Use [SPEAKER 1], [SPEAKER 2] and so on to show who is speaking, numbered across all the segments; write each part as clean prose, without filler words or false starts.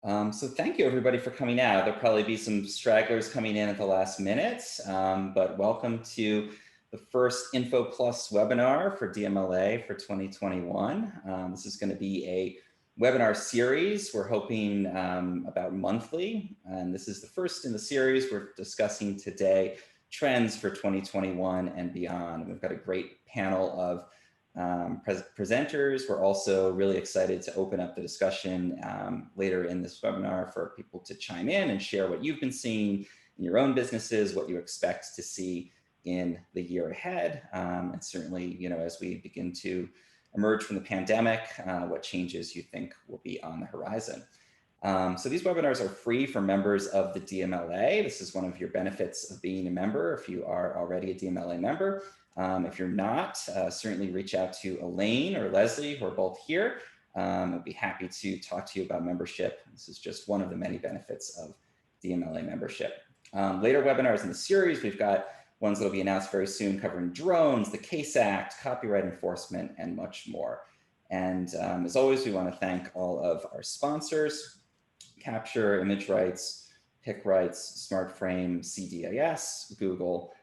[SPEAKER 1] So thank you everybody for coming out. There'll probably be some stragglers coming in at the last minute, but welcome to the first Info Plus webinar for DMLA for 2021. This is going to be a webinar series. We're hoping about monthly, and this is the first in the series. We're discussing today trends for 2021 and beyond. We've got a great panel of presenters. We're also really excited to open up the discussion later in this webinar for people to chime in and share what you've been seeing in your own businesses, what you expect to see in the year ahead. And certainly, as we begin to emerge from the pandemic, what changes you think will be on the horizon. So these webinars are free for members of the DMLA. This is one of your benefits of being a member if you are already a DMLA member. If you're not, certainly reach out to Elaine or Leslie, who are both here. I'd be happy to talk to you about membership. This is just one of the many benefits of DMLA membership. Later webinars in the series, we've got ones that will be announced very soon covering drones, the CASE Act, copyright enforcement, and much more. And as always, we want to thank all of our sponsors: Capture, Image Rights, Pick Rights, SmartFrame, CDIS, Google,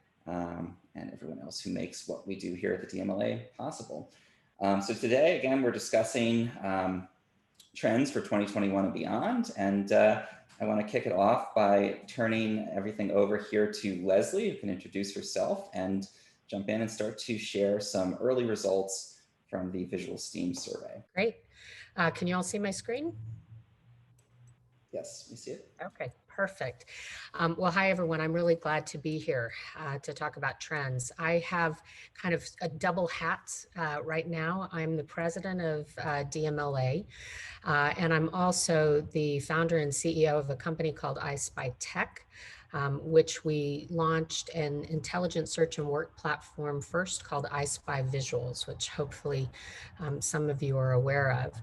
[SPEAKER 1] and everyone else who makes what we do here at the DMLA possible. So today, again, we're discussing trends for 2021 and beyond. And I want to kick it off by turning everything over here to Leslie, who can introduce herself and jump in and start to share some early results from the Visual STEAM survey.
[SPEAKER 2] Great. Can you all see my screen?
[SPEAKER 1] Yes, we see it.
[SPEAKER 2] Okay, perfect. Well, hi, everyone. I'm really glad to be here to talk about trends. I have kind of a double hat right now. I'm the president of DMLA, and I'm also the founder and CEO of a company called I Spy Tech, which we launched an intelligent search and work platform first called I Spy Visuals, which hopefully some of you are aware of.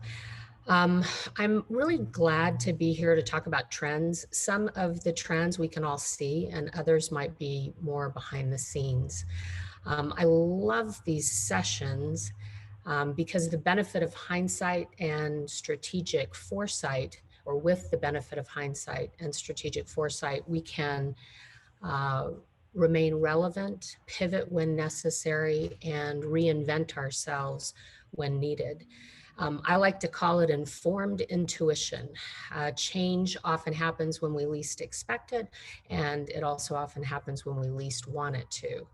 [SPEAKER 2] I'm really glad to be here to talk about trends. Some of the trends we can all see, and others might be more behind the scenes. I love these sessions because the benefit of hindsight and strategic foresight, or with the benefit of hindsight and strategic foresight, we can remain relevant, pivot when necessary, and reinvent ourselves when needed. I like to call it informed intuition. Change often happens when we least expect it, and it also often happens when we least want it to.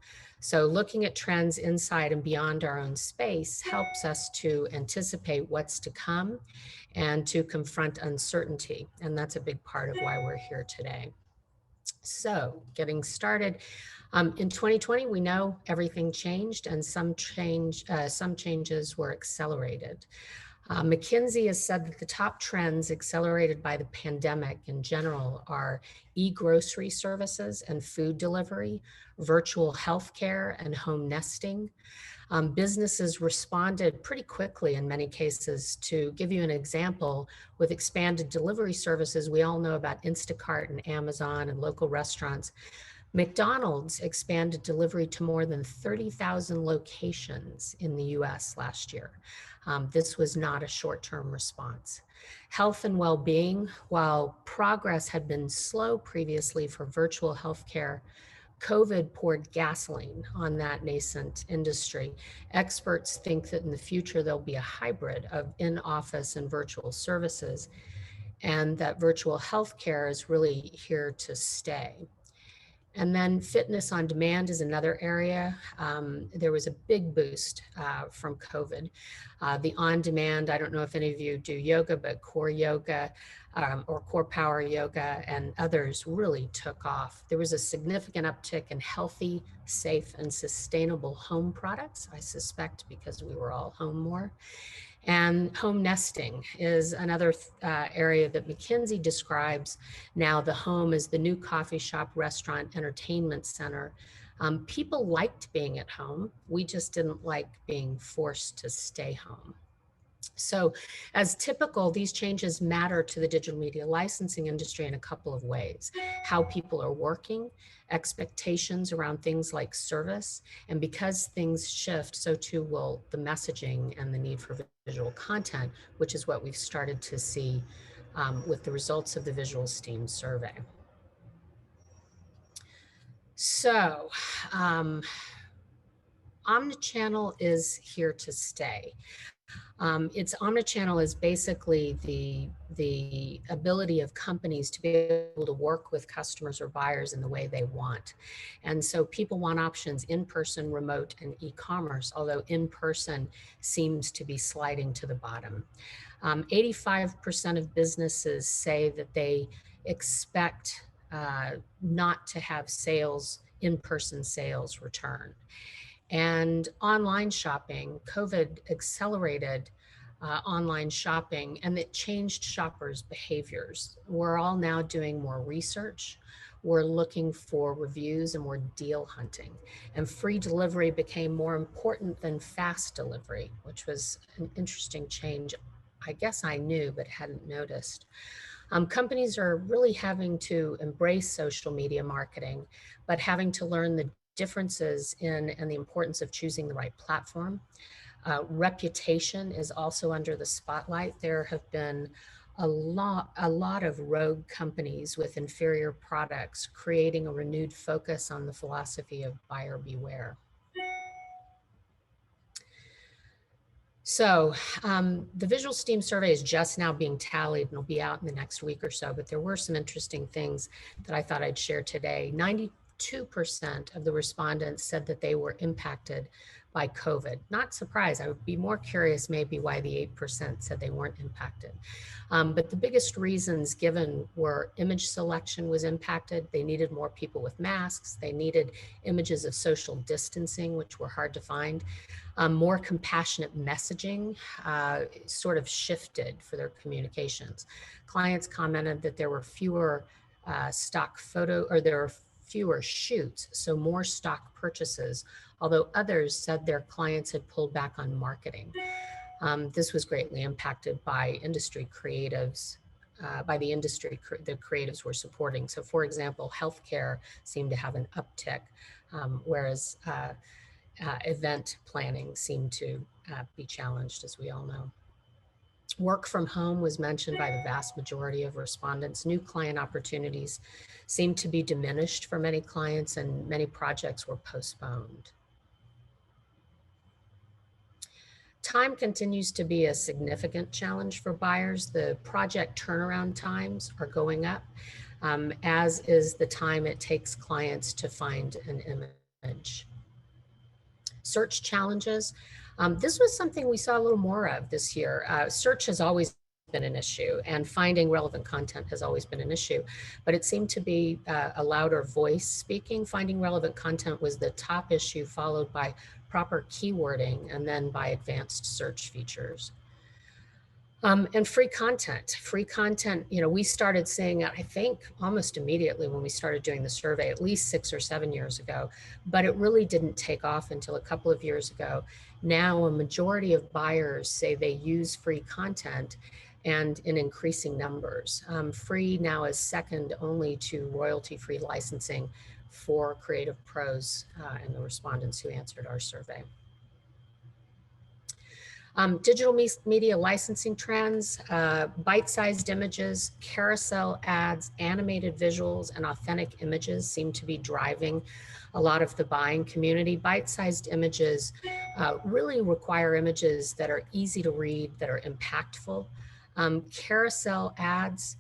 [SPEAKER 2] So looking at trends inside and beyond our own space helps us to anticipate what's to come and to confront uncertainty. And that's a big part of why we're here today. So getting started. In 2020, we know everything changed and some changes were accelerated. McKinsey has said that the top trends accelerated by the pandemic in general are e-grocery services and food delivery, virtual healthcare, and home nesting. Businesses responded pretty quickly in many cases. To give you an example, with expanded delivery services, we all know about Instacart and Amazon and local restaurants. McDonald's expanded delivery to more than 30,000 locations in the US last year. This was not a short-term response. Health and well-being, while progress had been slow previously for virtual healthcare, COVID poured gasoline on that nascent industry. Experts think that in the future, there'll be a hybrid of in-office and virtual services, and that virtual healthcare is really here to stay. And then fitness on demand is another area. There was a big boost from COVID. The on demand, I don't know if any of you do yoga, but core yoga or core power yoga and others really took off. There was a significant uptick in healthy, safe, and sustainable home products, I suspect because we were all home more. And home nesting is another area that McKinsey describes now. The home is the new coffee shop, restaurant, entertainment center. People liked being at home. We just didn't like being forced to stay home. So as typical, these changes matter to the digital media licensing industry in a couple of ways: how people are working, expectations around things like service, and because things shift, so too will the messaging and the need for visual content, which is what we've started to see with the results of the Visual STEAM survey. So, omnichannel is here to stay. It's omnichannel is basically the ability of companies to be able to work with customers or buyers in the way they want. And so people want options in person, remote, and e-commerce, although in person seems to be sliding to the bottom. 85% of businesses say that they expect not to have sales, in-person sales return. And online shopping, COVID accelerated online shopping, and it changed shoppers' behaviors. We're all now doing more research. We're looking for reviews and we're deal hunting. And free delivery became more important than fast delivery, which was an interesting change. I guess I knew, but hadn't noticed. Companies are really having to embrace social media marketing, but having to learn the differences in and the importance of choosing the right platform. Reputation is also under the spotlight. There have been a lot of rogue companies with inferior products creating a renewed focus on the philosophy of buyer beware. So the Visual STEAM survey is just now being tallied and will be out in the next week or so, but there were some interesting things that I thought I'd share today. 92% of the respondents said that they were impacted by COVID. Not surprised. I would be more curious maybe why the 8% said they weren't impacted. But the biggest reasons given were image selection was impacted. They needed more people with masks. They needed images of social distancing, which were hard to find. More compassionate messaging sort of shifted for their communications. Clients commented that there were fewer stock photo, or there were fewer shoots, so more stock purchases, although others said their clients had pulled back on marketing. This was greatly impacted by industry creatives, by the industry the creatives were supporting. So for example, healthcare seemed to have an uptick, whereas event planning seemed to be challenged, as we all know. Work from home was mentioned by the vast majority of respondents. New client opportunities seemed to be diminished for many clients, and many projects were postponed. Time continues to be a significant challenge for buyers. The project turnaround times are going up, as is the time it takes clients to find an image. Search challenges. This was something we saw a little more of this year. Search has always been an issue, and finding relevant content has always been an issue, but it seemed to be a louder voice speaking. Finding relevant content was the top issue, followed by proper keywording, and then by advanced search features. And free content, you know, we started seeing it, I think, almost immediately when we started doing the survey, at least 6 or 7 years ago, but it really didn't take off until a couple of years ago. Now, a majority of buyers say they use free content, and in increasing numbers. Free now is second only to royalty-free licensing for creative pros and the respondents who answered our survey. Digital media licensing trends, bite-sized images, carousel ads, animated visuals, and authentic images seem to be driving a lot of the buying community. Bite-sized images really require images that are easy to read, that are impactful. Carousel ads,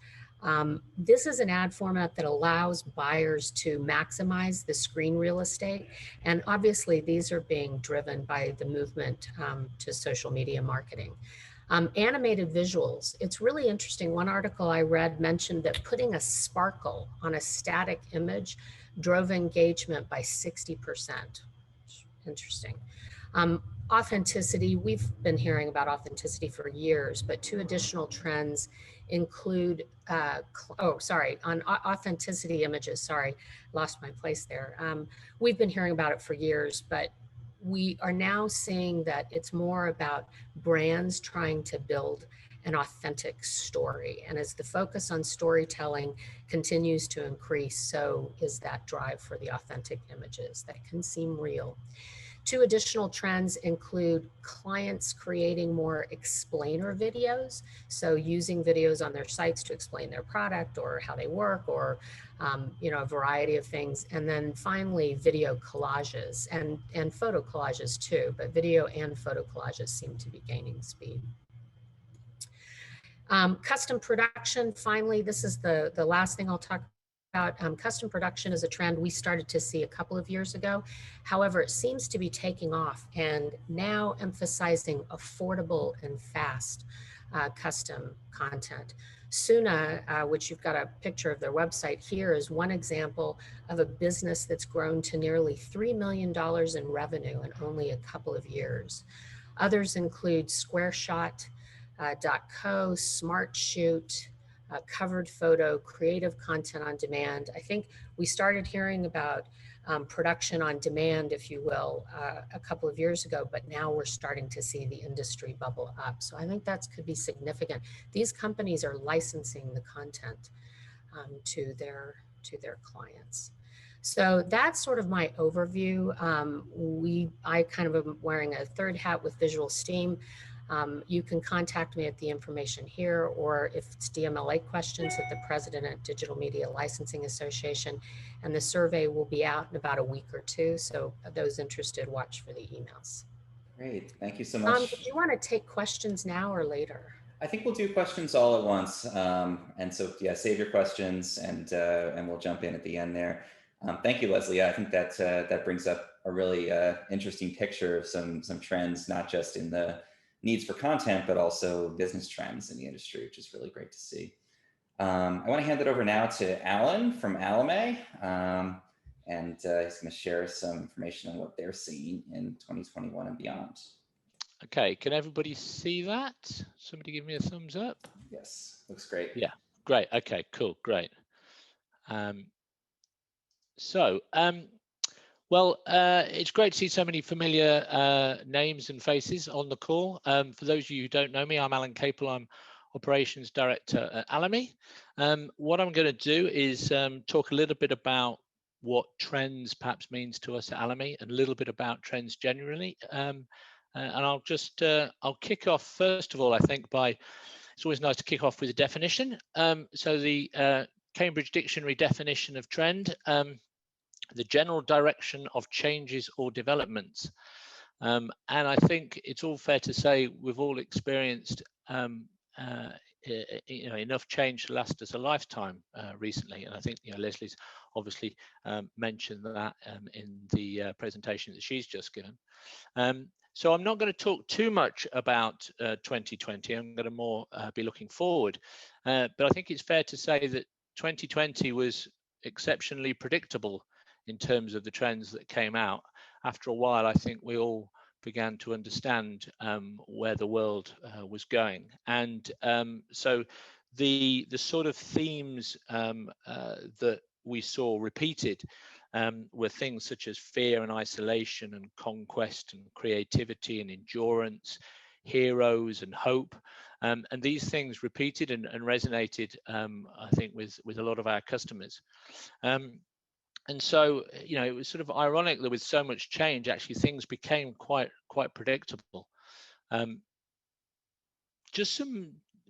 [SPEAKER 2] this is an ad format that allows buyers to maximize the screen real estate. And obviously these are being driven by the movement to social media marketing. Animated visuals, it's really interesting. One article I read mentioned that putting a sparkle on a static image drove engagement by 60%. Interesting. Authenticity, we've been hearing about authenticity for years, but 2 additional trends include, on authenticity images, sorry, lost my place there. We've been hearing about it for years, but we are now seeing that it's more about brands trying to build an authentic story. And as the focus on storytelling continues to increase, so is that drive for the authentic images that can seem real. Two additional trends include clients creating more explainer videos, so using videos on their sites to explain their product or how they work, or a variety of things. And then finally, video collages and photo collages too, but video and photo collages seem to be gaining speed. Custom production, finally, this is the last thing I'll talk about. Custom production is a trend we started to see a couple of years ago. However, it seems to be taking off and now emphasizing affordable and fast custom content. Suna, which you've got a picture of their website here, is one example of a business that's grown to nearly $3 million in revenue in only a couple of years. Others include SquareShot, .co, SmartShoot, covered photo, creative content on demand. I think we started hearing about production on demand, if you will, a couple of years ago, but now we're starting to see the industry bubble up. So I think that could be significant. These companies are licensing the content to their clients. So that's sort of my overview. I kind of am wearing a third hat with Visual Steam. You can contact me at the information here, or if it's DMLA questions, at the president at Digital Media Licensing Association. And the survey will be out in about a week or two. So those interested, watch for the emails.
[SPEAKER 1] Great, thank you so much.
[SPEAKER 2] Did you want to take questions now or later?
[SPEAKER 1] I think we'll do questions all at once. And so, yeah, save your questions and we'll jump in at the end there. Thank you, Leslie. I think that that brings up a really interesting picture of some trends, not just in the needs for content, but also business trends in the industry, which is really great to see. I want to hand it over now to Alan from Alame, and he's going to share some information on what they're seeing in 2021 and beyond.
[SPEAKER 3] Okay, can everybody see that? Somebody give me a thumbs up.
[SPEAKER 1] Yes, looks great.
[SPEAKER 3] Yeah, great. Okay, cool, great. Well, it's great to see so many familiar names and faces on the call. For those of you who don't know me, I'm Alan Capel. I'm Operations Director at Alame. What I'm going to do is talk a little bit about what trends perhaps means to us at Alame, and a little bit about trends generally. And I'll just, I'll kick off first of all, I think, by, it's always nice to kick off with a definition. So the Cambridge Dictionary definition of trend, the general direction of changes or developments. And I think it's all fair to say we've all experienced enough change to last us a lifetime recently. And I think Leslie's obviously mentioned that in the presentation that she's just given. So I'm not going to talk too much about 2020. I'm going to more be looking forward. But I think it's fair to say that 2020 was exceptionally predictable in terms of the trends that came out. After a while, I think we all began to understand where the world was going. And so the sort of themes that we saw repeated were things such as fear and isolation and conquest and creativity and endurance, heroes and hope. And these things repeated and resonated, I think, with a lot of our customers. And so, it was sort of ironic that with so much change, actually things became quite predictable. Just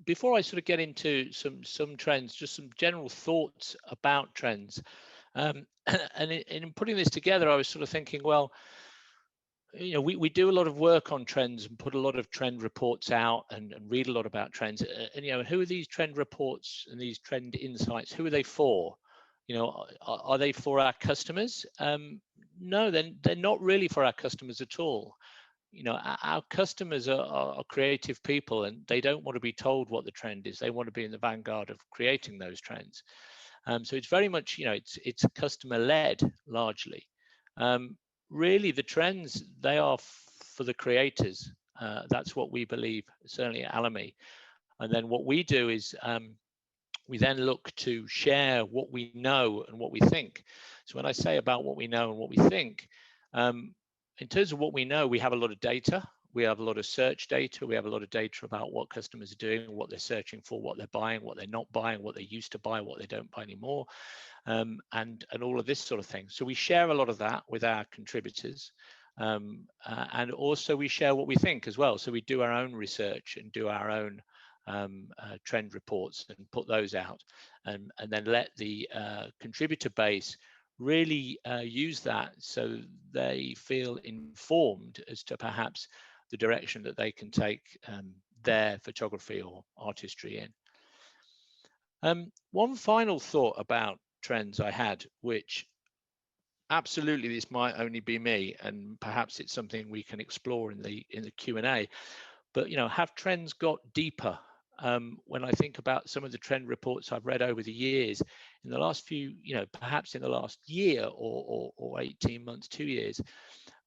[SPEAKER 3] before I sort of get into some trends, just some general thoughts about trends. And in putting this together, I was sort of thinking, well, we do a lot of work on trends and put a lot of trend reports out and read a lot about trends. And who are these trend reports and these trend insights? Who are they for? Are they for our customers? No, they're not really for our customers at all. Our customers are creative people, and they don't want to be told what the trend is. They want to be in the vanguard of creating those trends. So it's very much, it's customer-led largely. Really, the trends, they are for the creators. That's what we believe, certainly at Alame. And then what we do is we then look to share what we know and what we think. So when I say about what we know and what we think, in terms of what we know, we have a lot of data. We have a lot of search data. We have a lot of data about what customers are doing, what they're searching for, what they're buying, what they're not buying, what they used to buy, what they don't buy anymore, and all of this sort of thing. So we share a lot of that with our contributors. And also we share what we think as well. So we do our own research and do our own trend reports and put those out, and then let the contributor base really use that so they feel informed as to perhaps the direction that they can take their photography or artistry in. One final thought about trends I had, which absolutely this might only be me, and perhaps it's something we can explore in the Q&A, but have trends got deeper? When I think about some of the trend reports I've read over the years, in the last few, perhaps in the last year or 18 months, 2 years,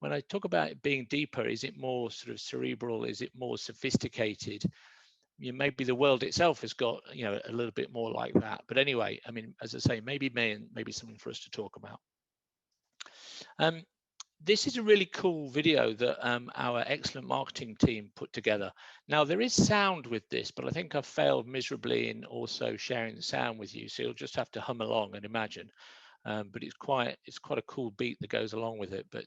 [SPEAKER 3] when I talk about it being deeper, is it more sort of cerebral? Is it more sophisticated? Maybe the world itself has got, a little bit more like that. But anyway, I mean, as I say, maybe me and maybe something for us to talk about. This is a really cool video that our excellent marketing team put together. Now there is sound with this, but I think I've failed miserably in also sharing the sound with you. So you'll just have to hum along and imagine. But it's quite a cool beat that goes along with it. But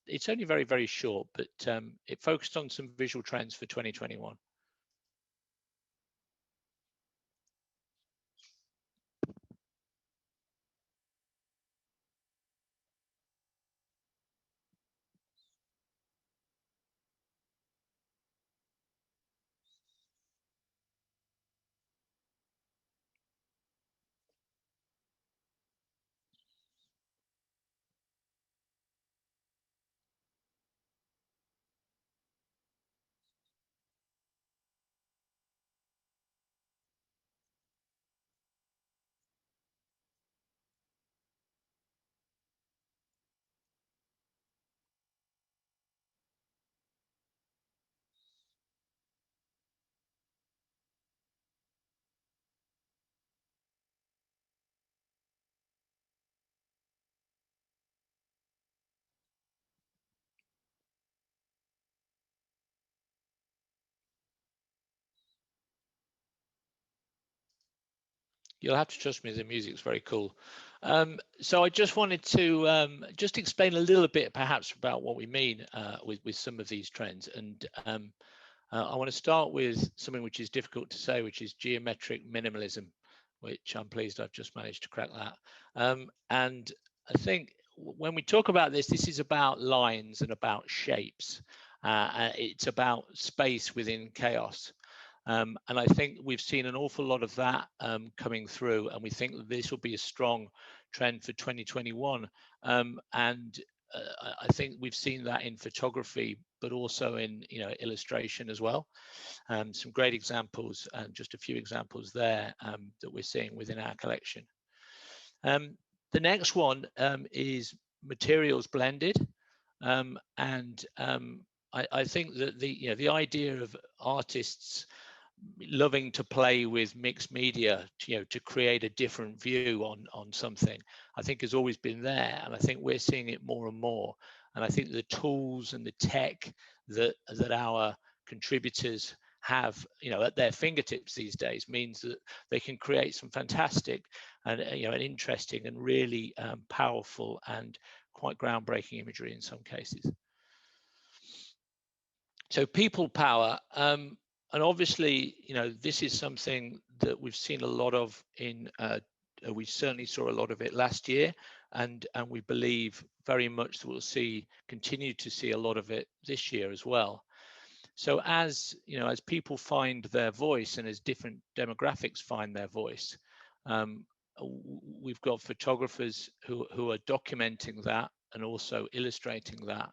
[SPEAKER 3] it's only very, very short, but it focused on some visual trends for 2021. You'll have to trust me, the music's very cool. So I just wanted to just explain a little bit perhaps about what we mean with some of these trends. And I want to start with something which is difficult to say, which is geometric minimalism, which I'm pleased I've just managed to crack that. And I think when we talk about this, this is about lines and about shapes. It's about space within chaos. And I think we've seen an awful lot of that coming through, and we think that this will be a strong trend for 2021. And I think we've seen that in photography, but also in illustration as well. Some great examples, and just a few examples there that we're seeing within our collection. The next one is materials blended, and I think that the idea of artists loving to play with mixed media, to create a different view on something, I think has always been there, and I think we're seeing it more and more. And I think the tools and the tech that our contributors have, at their fingertips these days means that they can create some fantastic and and interesting and really powerful and quite groundbreaking imagery in some cases. So people power. And obviously, this is something that we've seen a lot of in, we certainly saw a lot of it last year, and we believe very much that we'll continue to see a lot of it this year as well. So as people find their voice, and as different demographics find their voice, we've got photographers who are documenting that and also illustrating that.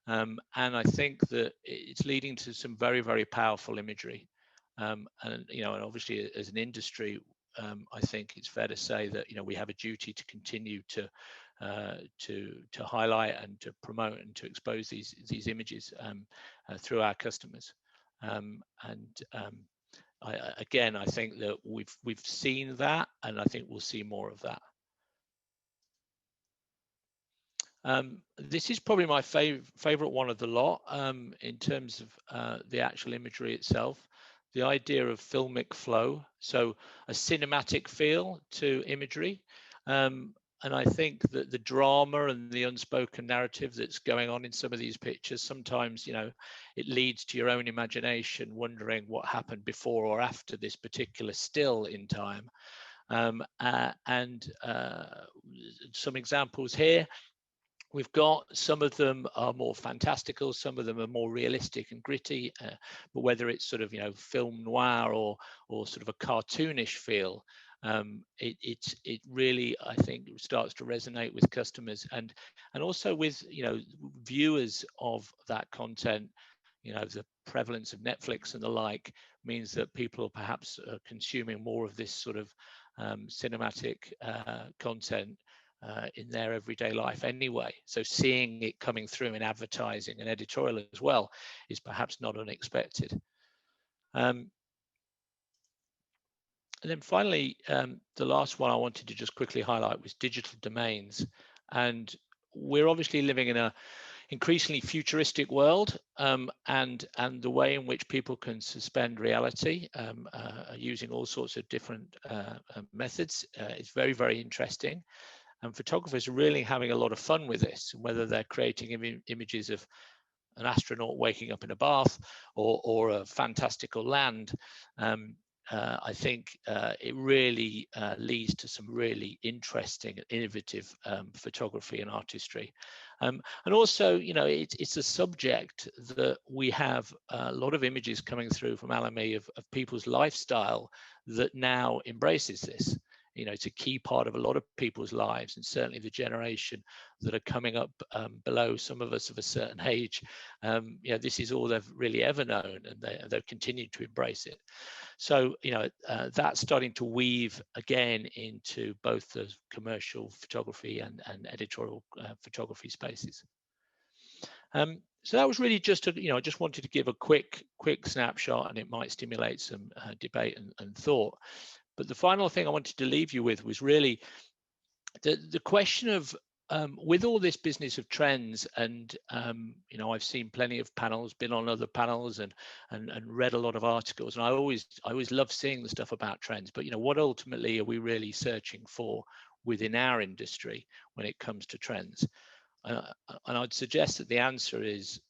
[SPEAKER 3] And I think that it's leading to some very, very powerful imagery. And obviously as an industry, I think it's fair to say that we have a duty to continue to highlight and to promote and to expose these images through our customers. Again, I think that we've seen that, and I think we'll see more of that. This is probably my favorite one of the lot in terms of the actual imagery itself. The idea of filmic flow, so a cinematic feel to imagery. and I think that the drama and the unspoken narrative that's going on in some of these pictures, sometimes, you know, it leads to your own imagination, wondering what happened before or after this particular still in time. Some examples here. We've got some of them are more fantastical, some of them are more realistic and gritty, but whether it's sort of, you know, film noir or sort of a cartoonish feel, it really, I think, starts to resonate with customers and also with, you know, viewers of that content. You know, the prevalence of Netflix and the like means that people are perhaps consuming more of this sort of cinematic content in their everyday life anyway. So seeing it coming through in advertising and editorial as well is perhaps not unexpected. And then finally, the last one I wanted to just quickly highlight was digital domains. And we're obviously living in a increasingly futuristic world, and the way in which people can suspend reality using all sorts of different methods is very, very interesting. And photographers are really having a lot of fun with this, whether they're creating images of an astronaut waking up in a bath or a fantastical land. I think it really leads to some really interesting and innovative photography and artistry. And also, you know, it's a subject that we have a lot of images coming through from Alamy of people's lifestyle that now embraces this. You know, it's a key part of a lot of people's lives, and certainly the generation that are coming up below some of us of a certain age. You know, this is all they've really ever known, and they've continued to embrace it. So, you know, that's starting to weave again into both the commercial photography and editorial photography spaces. So that was really just you know, I just wanted to give a quick snapshot, and it might stimulate some debate and thought. But the final thing I wanted to leave you with was really the question of with all this business of trends, and you know, I've seen plenty of panels, been on other panels, and read a lot of articles, and I always love seeing the stuff about trends. But you know, what ultimately are we really searching for within our industry when it comes to trends? And I'd suggest that the answer is,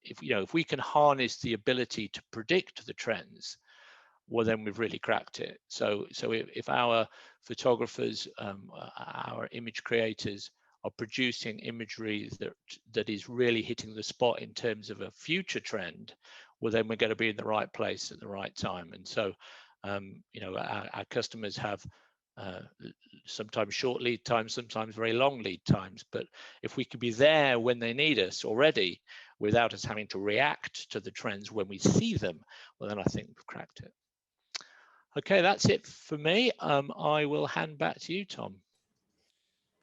[SPEAKER 3] if we can harness the ability to predict the trends, well, then we've really cracked it. So if our photographers, our image creators are producing imagery that is really hitting the spot in terms of a future trend, well, then we're going to be in the right place at the right time. And so, you know, our customers have sometimes short lead times, sometimes very long lead times. But if we could be there when they need us already, without us having to react to the trends when we see them, well, then I think we've cracked it. Okay, that's it for me. I will hand back to you, Tom.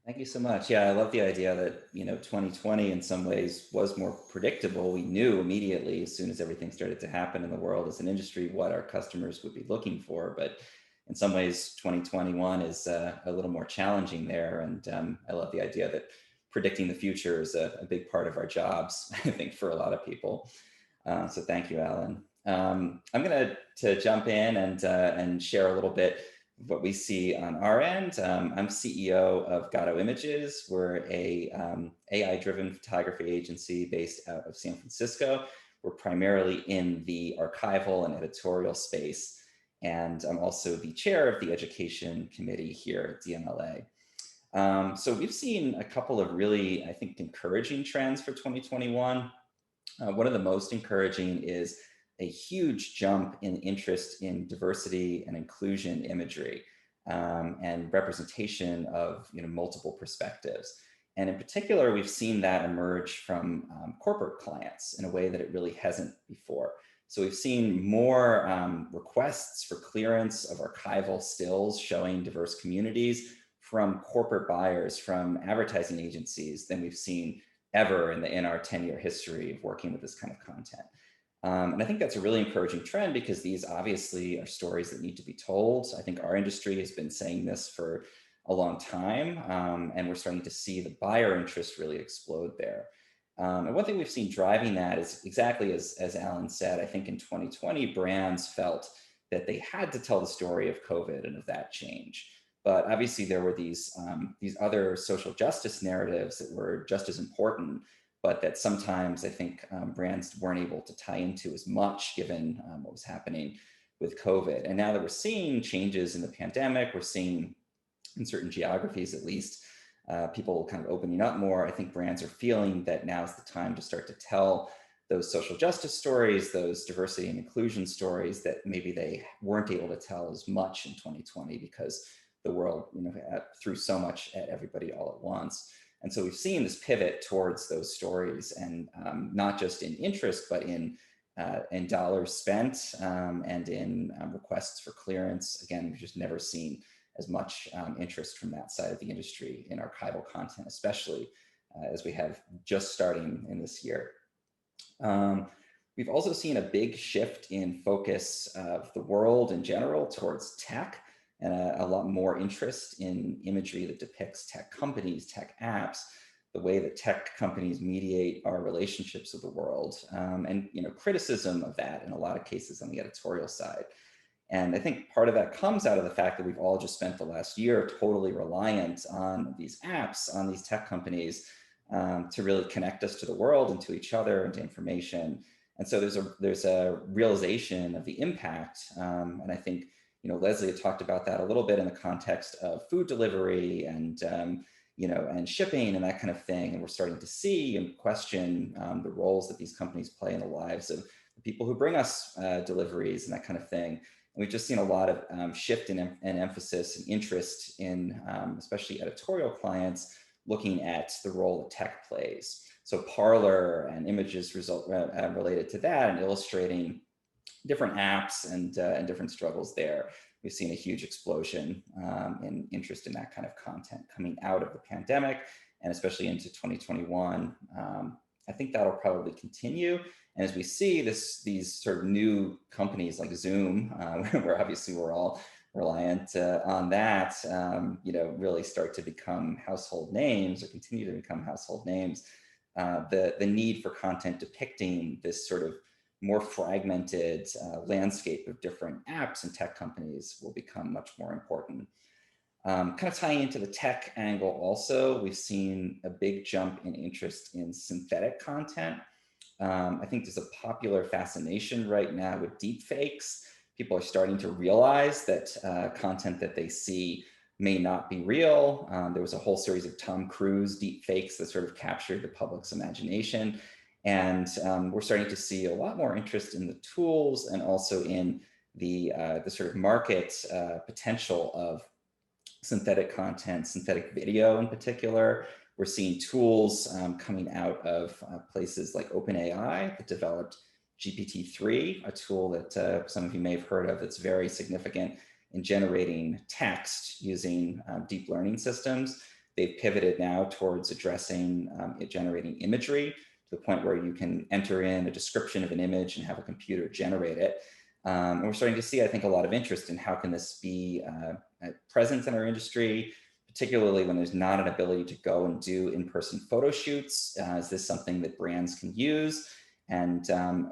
[SPEAKER 1] Thank you so much. Yeah, I love the idea that, you know, 2020 in some ways was more predictable. We knew immediately as soon as everything started to happen in the world as an industry what our customers would be looking for. But in some ways, 2021 is a little more challenging there. And I love the idea that predicting the future is a big part of our jobs, I think, for a lot of people. So thank you, Alan. I'm going to jump in and share a little bit of what we see on our end. I'm CEO of Gatto Images. We're a AI-driven photography agency based out of San Francisco. We're primarily in the archival and editorial space. And I'm also the chair of the education committee here at DMLA. So we've seen a couple of really, I think, encouraging trends for 2021. One of the most encouraging is a huge jump in interest in diversity and inclusion imagery and representation of, you know, multiple perspectives. And in particular, we've seen that emerge from corporate clients in a way that it really hasn't before. So we've seen more requests for clearance of archival stills showing diverse communities from corporate buyers, from advertising agencies than we've seen ever in our 10-year history of working with this kind of content. And I think that's a really encouraging trend because these obviously are stories that need to be told. I think our industry has been saying this for a long time, and we're starting to see the buyer interest really explode there. And one thing we've seen driving that is exactly as Alan said. I think in 2020, brands felt that they had to tell the story of COVID and of that change. But obviously there were these other social justice narratives that were just as important, but that sometimes I think brands weren't able to tie into as much given what was happening with COVID. And now that we're seeing changes in the pandemic, we're seeing in certain geographies at least, people kind of opening up more. I think brands are feeling that now's the time to start to tell those social justice stories, those diversity and inclusion stories that maybe they weren't able to tell as much in 2020 because the world, threw so much at everybody all at once. And so we've seen this pivot towards those stories, and not just in interest, but in dollars spent and in requests for clearance. Again, we've just never seen as much interest from that side of the industry in archival content, especially as we have just starting in this year. We've also seen a big shift in focus of the world in general towards tech, and a lot more interest in imagery that depicts tech companies, tech apps, the way that tech companies mediate our relationships with the world, and criticism of that in a lot of cases on the editorial side. And I think part of that comes out of the fact that we've all just spent the last year totally reliant on these apps, on these tech companies, to really connect us to the world and to each other and to information. And so there's a realization of the impact. And I think, Leslie had talked about that a little bit in the context of food delivery and, and shipping and that kind of thing. And we're starting to see and question the roles that these companies play in the lives of the people who bring us deliveries and that kind of thing. And we've just seen a lot of shift in emphasis and interest in, especially editorial clients, looking at the role that tech plays. So Parler and images related to that and illustrating different apps and different struggles there. We've seen a huge explosion in interest in that kind of content coming out of the pandemic and especially into 2021. I think that'll probably continue. And as we see these sort of new companies like Zoom, where obviously we're all reliant on that, really start to become household names or continue to become household names, the need for content depicting this sort of more fragmented landscape of different apps and tech companies will become much more important. Kind of tying into the tech angle also, we've seen a big jump in interest in synthetic content. I think there's a popular fascination right now with deepfakes. People are starting to realize that content that they see may not be real. There was a whole series of Tom Cruise deepfakes that sort of captured the public's imagination. And we're starting to see a lot more interest in the tools and also in the sort of market potential of synthetic content, synthetic video in particular. We're seeing tools coming out of places like OpenAI that developed GPT-3, a tool that some of you may have heard of that's very significant in generating text using deep learning systems. They've pivoted now towards addressing generating imagery to the point where you can enter in a description of an image and have a computer generate it. And we're starting to see, I think, a lot of interest in how can this be present in our industry, particularly when there's not an ability to go and do in-person photo shoots. Is this something that brands can use? And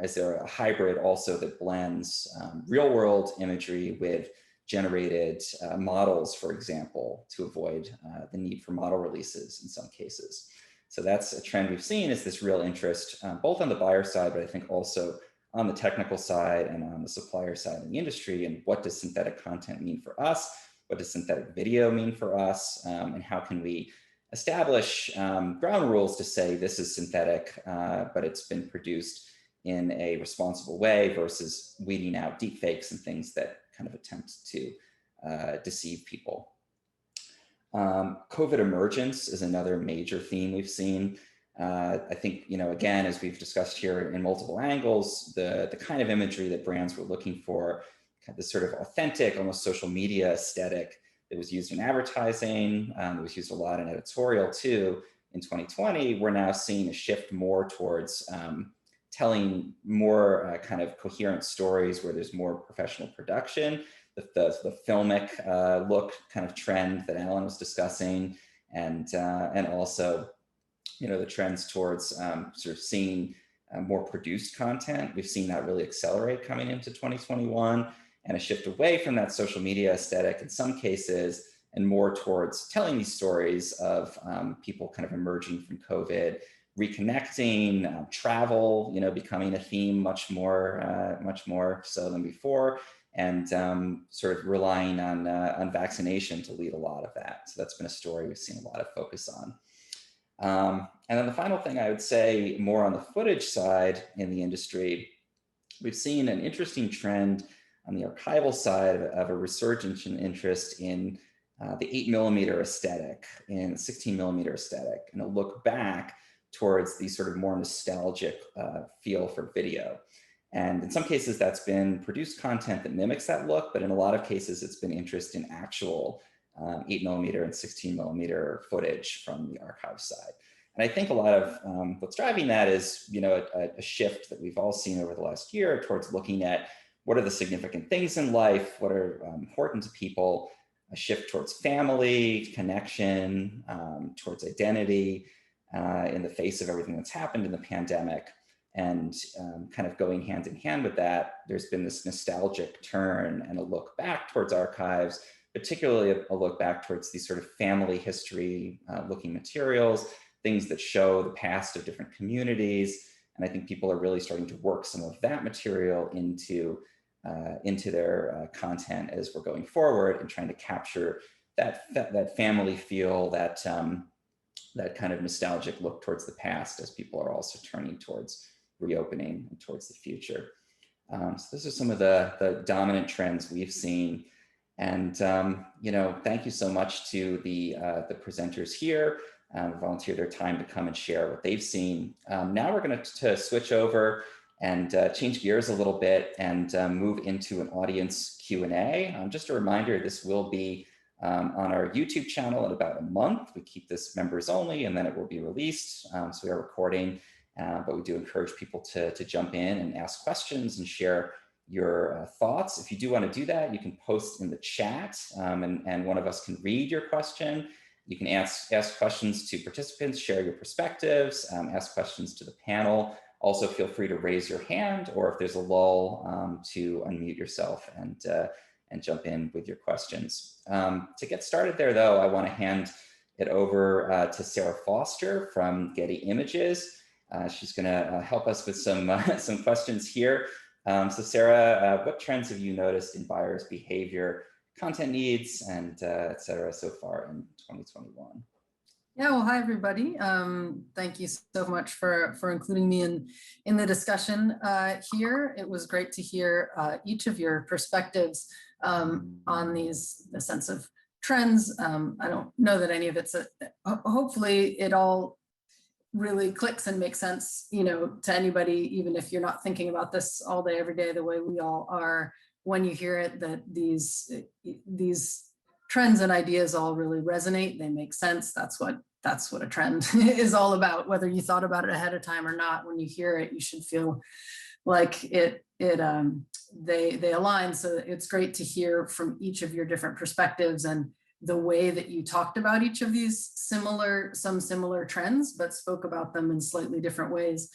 [SPEAKER 1] is there a hybrid also that blends real world imagery with generated models, for example, to avoid the need for model releases in some cases. So that's a trend we've seen, is this real interest, both on the buyer side, but I think also on the technical side and on the supplier side in the industry. And what does synthetic content mean for us? What does synthetic video mean for us? And how can we establish ground rules to say this is synthetic, but it's been produced in a responsible way versus weeding out deepfakes and things that kind of attempt to deceive people. COVID emergence is another major theme we've seen. I think, again, as we've discussed here in multiple angles, the kind of imagery that brands were looking for, this sort of authentic, almost social media aesthetic that was used in advertising, it was used a lot in editorial too. In 2020, we're now seeing a shift more towards telling more kind of coherent stories where there's more professional production. The filmic look kind of trend that Alan was discussing, and also, the trends towards sort of seeing more produced content. We've seen that really accelerate coming into 2021, and a shift away from that social media aesthetic in some cases, and more towards telling these stories of people kind of emerging from COVID, reconnecting, travel, becoming a theme much more so than before, and sort of relying on vaccination to lead a lot of that. So that's been a story we've seen a lot of focus on. And then the final thing I would say, more on the footage side in the industry, we've seen an interesting trend on the archival side of a resurgence in interest in the 8mm aesthetic and 16mm aesthetic, and a look back towards the sort of more nostalgic feel for video. And in some cases that's been produced content that mimics that look, but in a lot of cases it's been interest in actual 8mm and 16mm footage from the archive side. And I think a lot of what's driving that is, a shift that we've all seen over the last year towards looking at what are the significant things in life, what are important to people, a shift towards family, connection, towards identity in the face of everything that's happened in the pandemic. And kind of going hand in hand with that, there's been this nostalgic turn and a look back towards archives, particularly a look back towards these sort of family history looking materials, things that show the past of different communities. And I think people are really starting to work some of that material into their content as we're going forward, and trying to capture that family feel, that kind of nostalgic look towards the past, as people are also turning towards reopening and towards the future. So those are some of the dominant trends we've seen. And thank you so much to the presenters here, volunteer their time to come and share what they've seen. Now we're going to switch over and change gears a little bit and move into an audience Q&A. Just a reminder, this will be on our YouTube channel in about a month. We keep this members only, and then it will be released. So we are recording, but we do encourage people to jump in and ask questions and share your thoughts. If you do want to do that, you can post in the chat, and one of us can read your question. You can ask questions to participants, share your perspectives, ask questions to the panel. Also feel free to raise your hand, or if there's a lull, to unmute yourself and jump in with your questions. To get started there though, I want to hand it over to Sarah Foster from Getty Images. She's going to help us with some questions here. So Sarah, what trends have you noticed in buyers' behavior, content needs, and et cetera so far in 2021?
[SPEAKER 4] Yeah, well, hi everybody. Thank you so much for including me in the discussion here. It was great to hear each of your perspectives on the sense of trends. I don't know that any of it's hopefully it all really clicks and makes sense, to anybody, even if you're not thinking about this all day, every day, the way we all are. When you hear it, that these trends and ideas all really resonate, they make sense. That's what a trend is all about. Whether you thought about it ahead of time or not, when you hear it, you should feel like they align. So it's great to hear from each of your different perspectives and the way that you talked about each of these some similar trends, but spoke about them in slightly different ways.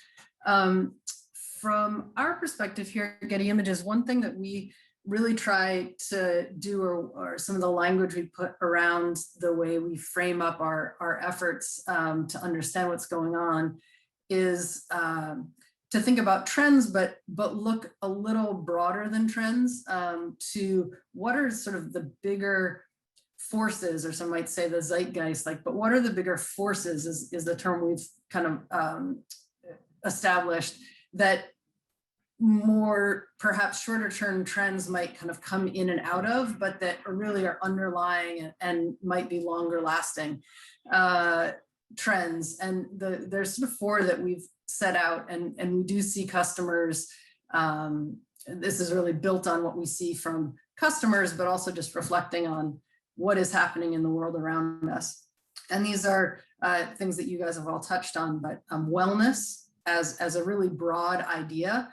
[SPEAKER 4] From our perspective here at Getty Images, one thing that we really try to do, or some of the language we put around the way we frame up our efforts to understand what's going on, is to think about trends, but look a little broader than trends, to what are sort of the bigger forces, or some might say the zeitgeist, but what are the bigger forces is the term we've kind of established, that more perhaps shorter term trends might kind of come in and out of, but that really are underlying and might be longer lasting trends. And there's sort of four that we've set out, and we do see customers. This is really built on what we see from customers, but also just reflecting on what is happening in the world around us. And these are things that you guys have all touched on, but wellness as a really broad idea,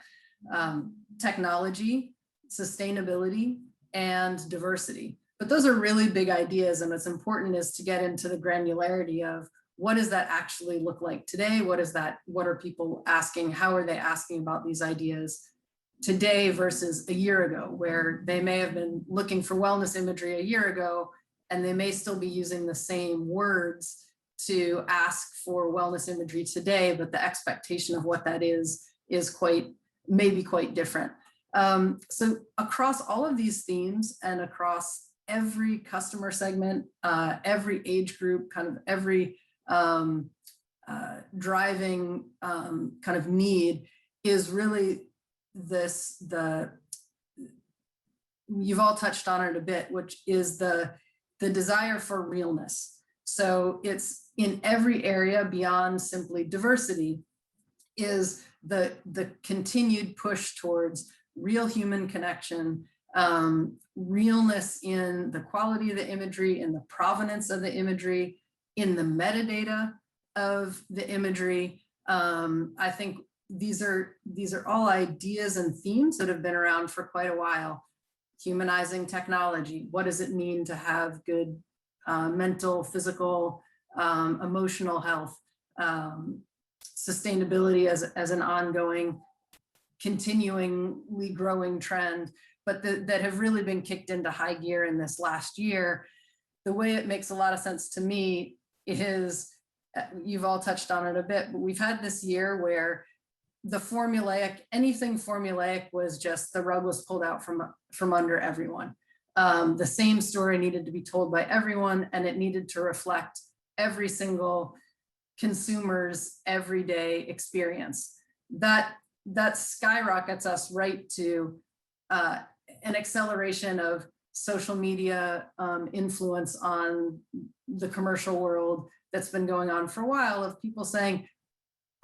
[SPEAKER 4] technology, sustainability, and diversity. But those are really big ideas, and what's important is to get into the granularity of what does that actually look like today? What are people asking? How are they asking about these ideas today versus a year ago, where they may have been looking for wellness imagery a year ago, and they may still be using the same words to ask for wellness imagery today, but the expectation of what that is maybe quite different. So across all of these themes and across every customer segment, every age group, kind of every driving kind of need is really you've all touched on it a bit, which is the desire for realness. So it's in every area beyond simply diversity, is the continued push towards real human connection, realness in the quality of the imagery, in the provenance of the imagery, in the metadata of the imagery. I think these are all ideas and themes that have been around for quite a while. Humanizing technology. What does it mean to have good mental, physical, emotional health? Sustainability as an ongoing, continuingly growing trend, but that have really been kicked into high gear in this last year. The way it makes a lot of sense to me is, you've all touched on it a bit, but we've had this year where the anything formulaic was just, the rug was pulled out from under everyone. The same story needed to be told by everyone, and it needed to reflect every single consumer's everyday experience. That skyrockets us right to an acceleration of social media influence on the commercial world that's been going on for a while, of people saying,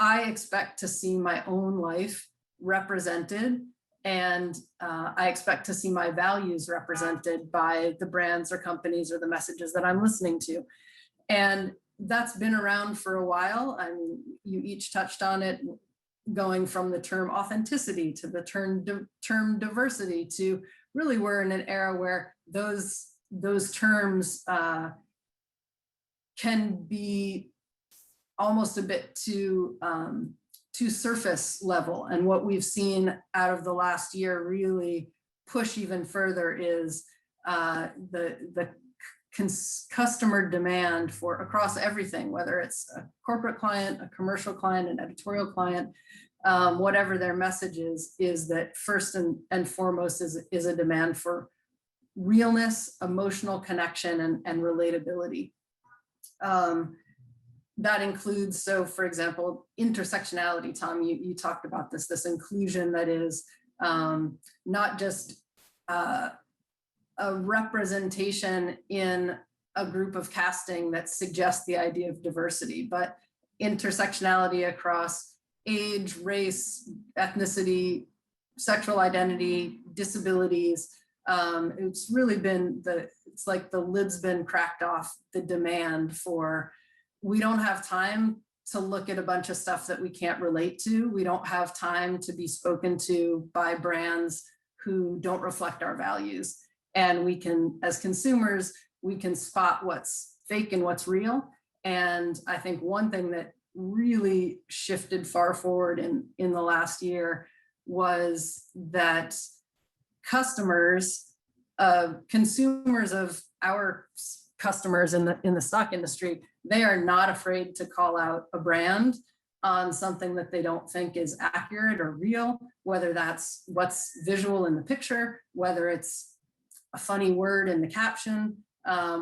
[SPEAKER 4] I expect to see my own life represented, and I expect to see my values represented by the brands or companies or the messages that I'm listening to. And that's been around for a while. I mean, you each touched on it, going from the term authenticity to the term diversity, to really we're in an era where those terms can be almost a bit too surface level. And what we've seen out of the last year really push even further is the customer demand for across everything, whether it's a corporate client, a commercial client, an editorial client, whatever their message is that first and foremost is a demand for realness, emotional connection, and relatability. That includes, so for example, intersectionality. Tom, you talked about this inclusion that is not just a representation in a group of casting that suggests the idea of diversity, but intersectionality across age, race, ethnicity, sexual identity, disabilities. It's really been it's like the lid's been cracked off the demand for, we don't have time to look at a bunch of stuff that we can't relate to. We don't have time to be spoken to by brands who don't reflect our values. And we can, as consumers, we can spot what's fake and what's real. And I think one thing that really shifted far forward in the last year was that consumers of our customers in the stock industry, they are not afraid to call out a brand on something that they don't think is accurate or real, whether that's what's visual in the picture, whether it's a funny word in the caption,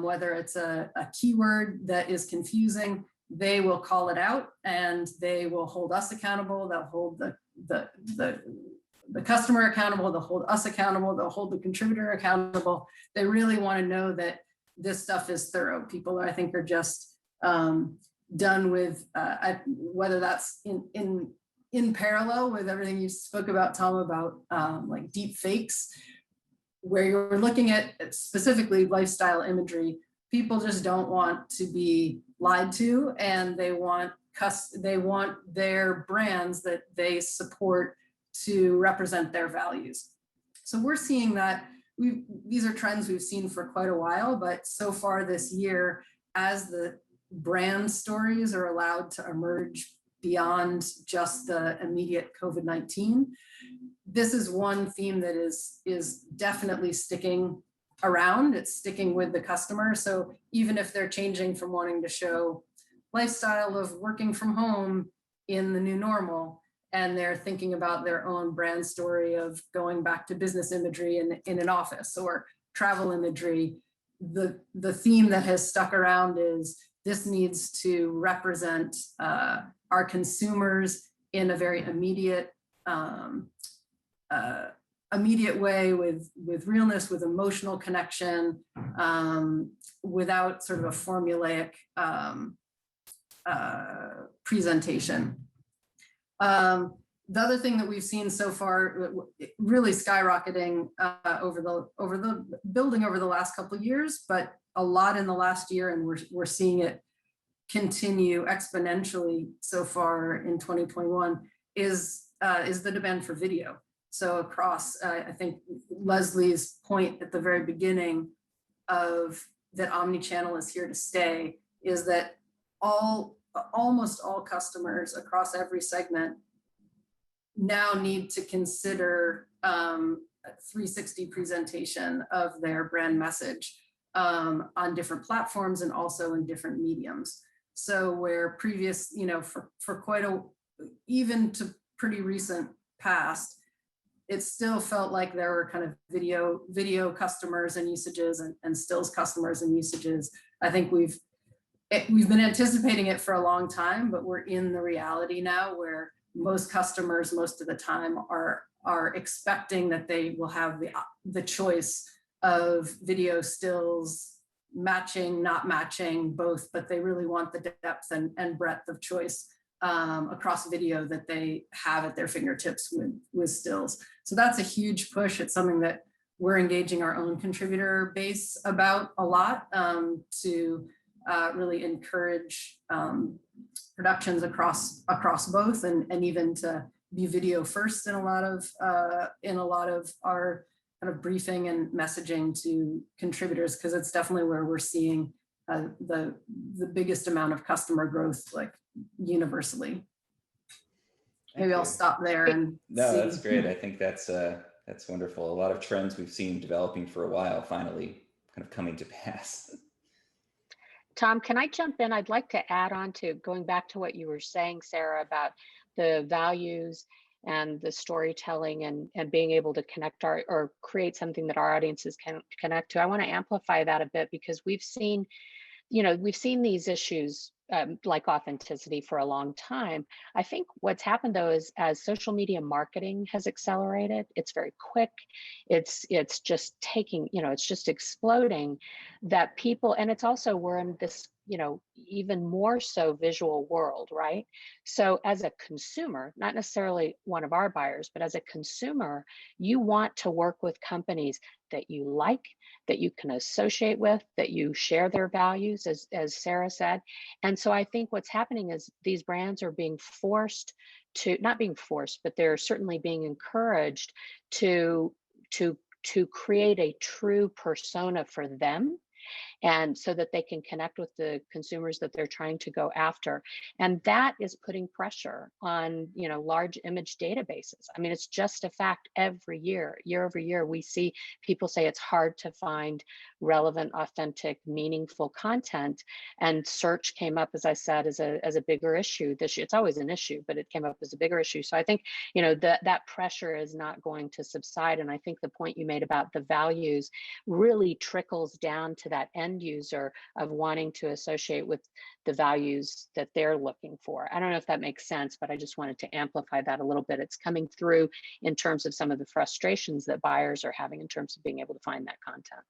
[SPEAKER 4] whether it's a keyword that is confusing. They will call it out, and they will hold us accountable. They'll hold the customer accountable. They'll hold us accountable. They'll hold the contributor accountable. They really want to know that this stuff is thorough. People, I think, are just done with whether that's in parallel with everything you spoke about, Tom, about like deep fakes, where you're looking at specifically lifestyle imagery. People just don't want to be lied to, and they want their brands that they support to represent their values. So we're seeing that these are trends we've seen for quite a while, but so far this year, as the brand stories are allowed to emerge beyond just the immediate COVID-19, this is one theme that is definitely sticking around, it's sticking with the customer. So even if they're changing from wanting to show lifestyle of working from home in the new normal, and they're thinking about their own brand story of going back to business imagery in an office or travel imagery, the theme that has stuck around is this needs to represent our consumers in a very immediate way with realness, with emotional connection, without sort of a formulaic presentation. The other thing that we've seen so far, really skyrocketing over the building over the last couple of years, but a lot in the last year, and we're seeing it continue exponentially so far in 2021, is the demand for video. So across, I think Leslie's point at the very beginning of that omnichannel is here to stay is that almost all customers across every segment now need to consider a 360 presentation of their brand message on different platforms and also in different mediums. So where previous, for quite even to pretty recent past, it still felt like there were kind of video customers and usages and stills customers and usages. I think we've been anticipating it for a long time, but we're in the reality now where most customers most of the time are expecting that they will have the choice of video, stills, matching, not matching, both, but they really want the depth and breadth of choice across video that they have at their fingertips with stills. So that's a huge push. It's something that we're engaging our own contributor base about a lot to really encourage productions across both, and even to be video first in a lot of our kind of briefing and messaging to contributors, because it's definitely where we're seeing the biggest amount of customer growth, like universally. Maybe I'll stop there and
[SPEAKER 1] no,
[SPEAKER 4] see.
[SPEAKER 1] That's great. I think that's wonderful. A lot of trends we've seen developing for a while finally kind of coming to pass.
[SPEAKER 2] Tom, can I jump in? I'd like to add on to going back to what you were saying, Sarah, about the values and the storytelling and being able to connect or create something that our audiences can connect to. I want to amplify that a bit because we've seen these issues like authenticity for a long time. I think what's happened though is as social media marketing has accelerated, it's very quick. It's just taking, it's just exploding that people, and it's also we're in this, even more so visual world, right? So as a consumer, not necessarily one of our buyers, but as a consumer, you want to work with companies that you like, that you can associate with, that you share their values, as Sarah said. And so I think what's happening is these brands are being forced to, not being forced, but they're certainly being encouraged to create a true persona for them, and so that they can connect with the consumers that they're trying to go after. And that is putting pressure on, large image databases. I mean, it's just a fact every year over year, we see people say it's hard to find relevant, authentic, meaningful content. And search came up, as I said, as a bigger issue this year. It's always an issue, but it came up as a bigger issue. So I think, that pressure is not going to subside. And I think the point you made about the values really trickles down to that end user of wanting to associate with the values that they're looking for. I don't know if that makes sense, but I just wanted to amplify that a little bit. It's coming through in terms of some of the frustrations that buyers are having in terms of being able to find that content.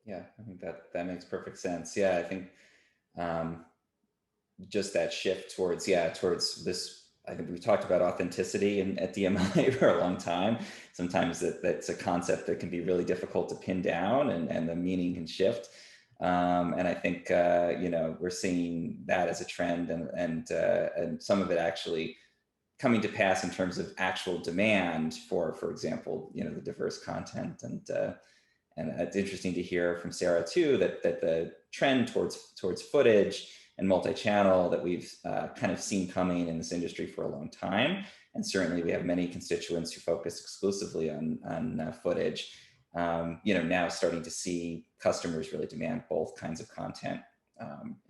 [SPEAKER 1] Yeah, I think that makes perfect sense. Yeah, I think just that shift towards this. I think we've talked about authenticity at DMLA for a long time. Sometimes that's a concept that can be really difficult to pin down, and the meaning can shift. And I think we're seeing that as a trend, and some of it actually coming to pass in terms of actual demand for example, the diverse content. And it's interesting to hear from Sarah too that the trend towards footage and multi-channel that we've kind of seen coming in this industry for a long time. And certainly we have many constituents who focus exclusively on footage. now starting to see customers really demand both kinds of content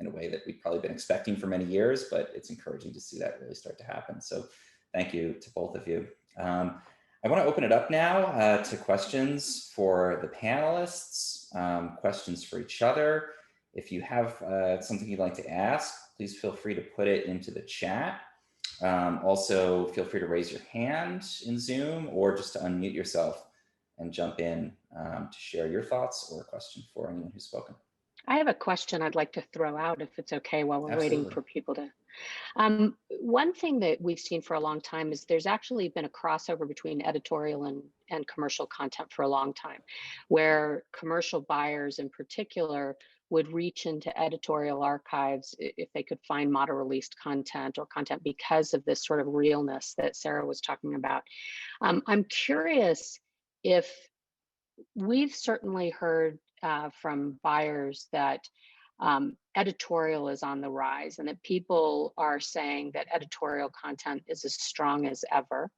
[SPEAKER 1] in a way that we've probably been expecting for many years, but it's encouraging to see that really start to happen. So thank you to both of you. I want to open it up now to questions for the panelists, questions for each other. If you have something you'd like to ask, please feel free to put it into the chat. Also, feel free to raise your hand in Zoom or just to unmute yourself and jump in to share your thoughts or a question for anyone who's spoken.
[SPEAKER 2] I have a question I'd like to throw out if it's okay while we're
[SPEAKER 1] Absolutely.
[SPEAKER 2] waiting for people to. One thing that we've seen for a long time is there's actually been a crossover between editorial and commercial content for a long time, where commercial buyers in particular would reach into editorial archives if they could find model released content or content because of this sort of realness that Sarah was talking about. I'm curious if we've certainly heard from buyers that editorial is on the rise and that people are saying that editorial content is as strong as ever,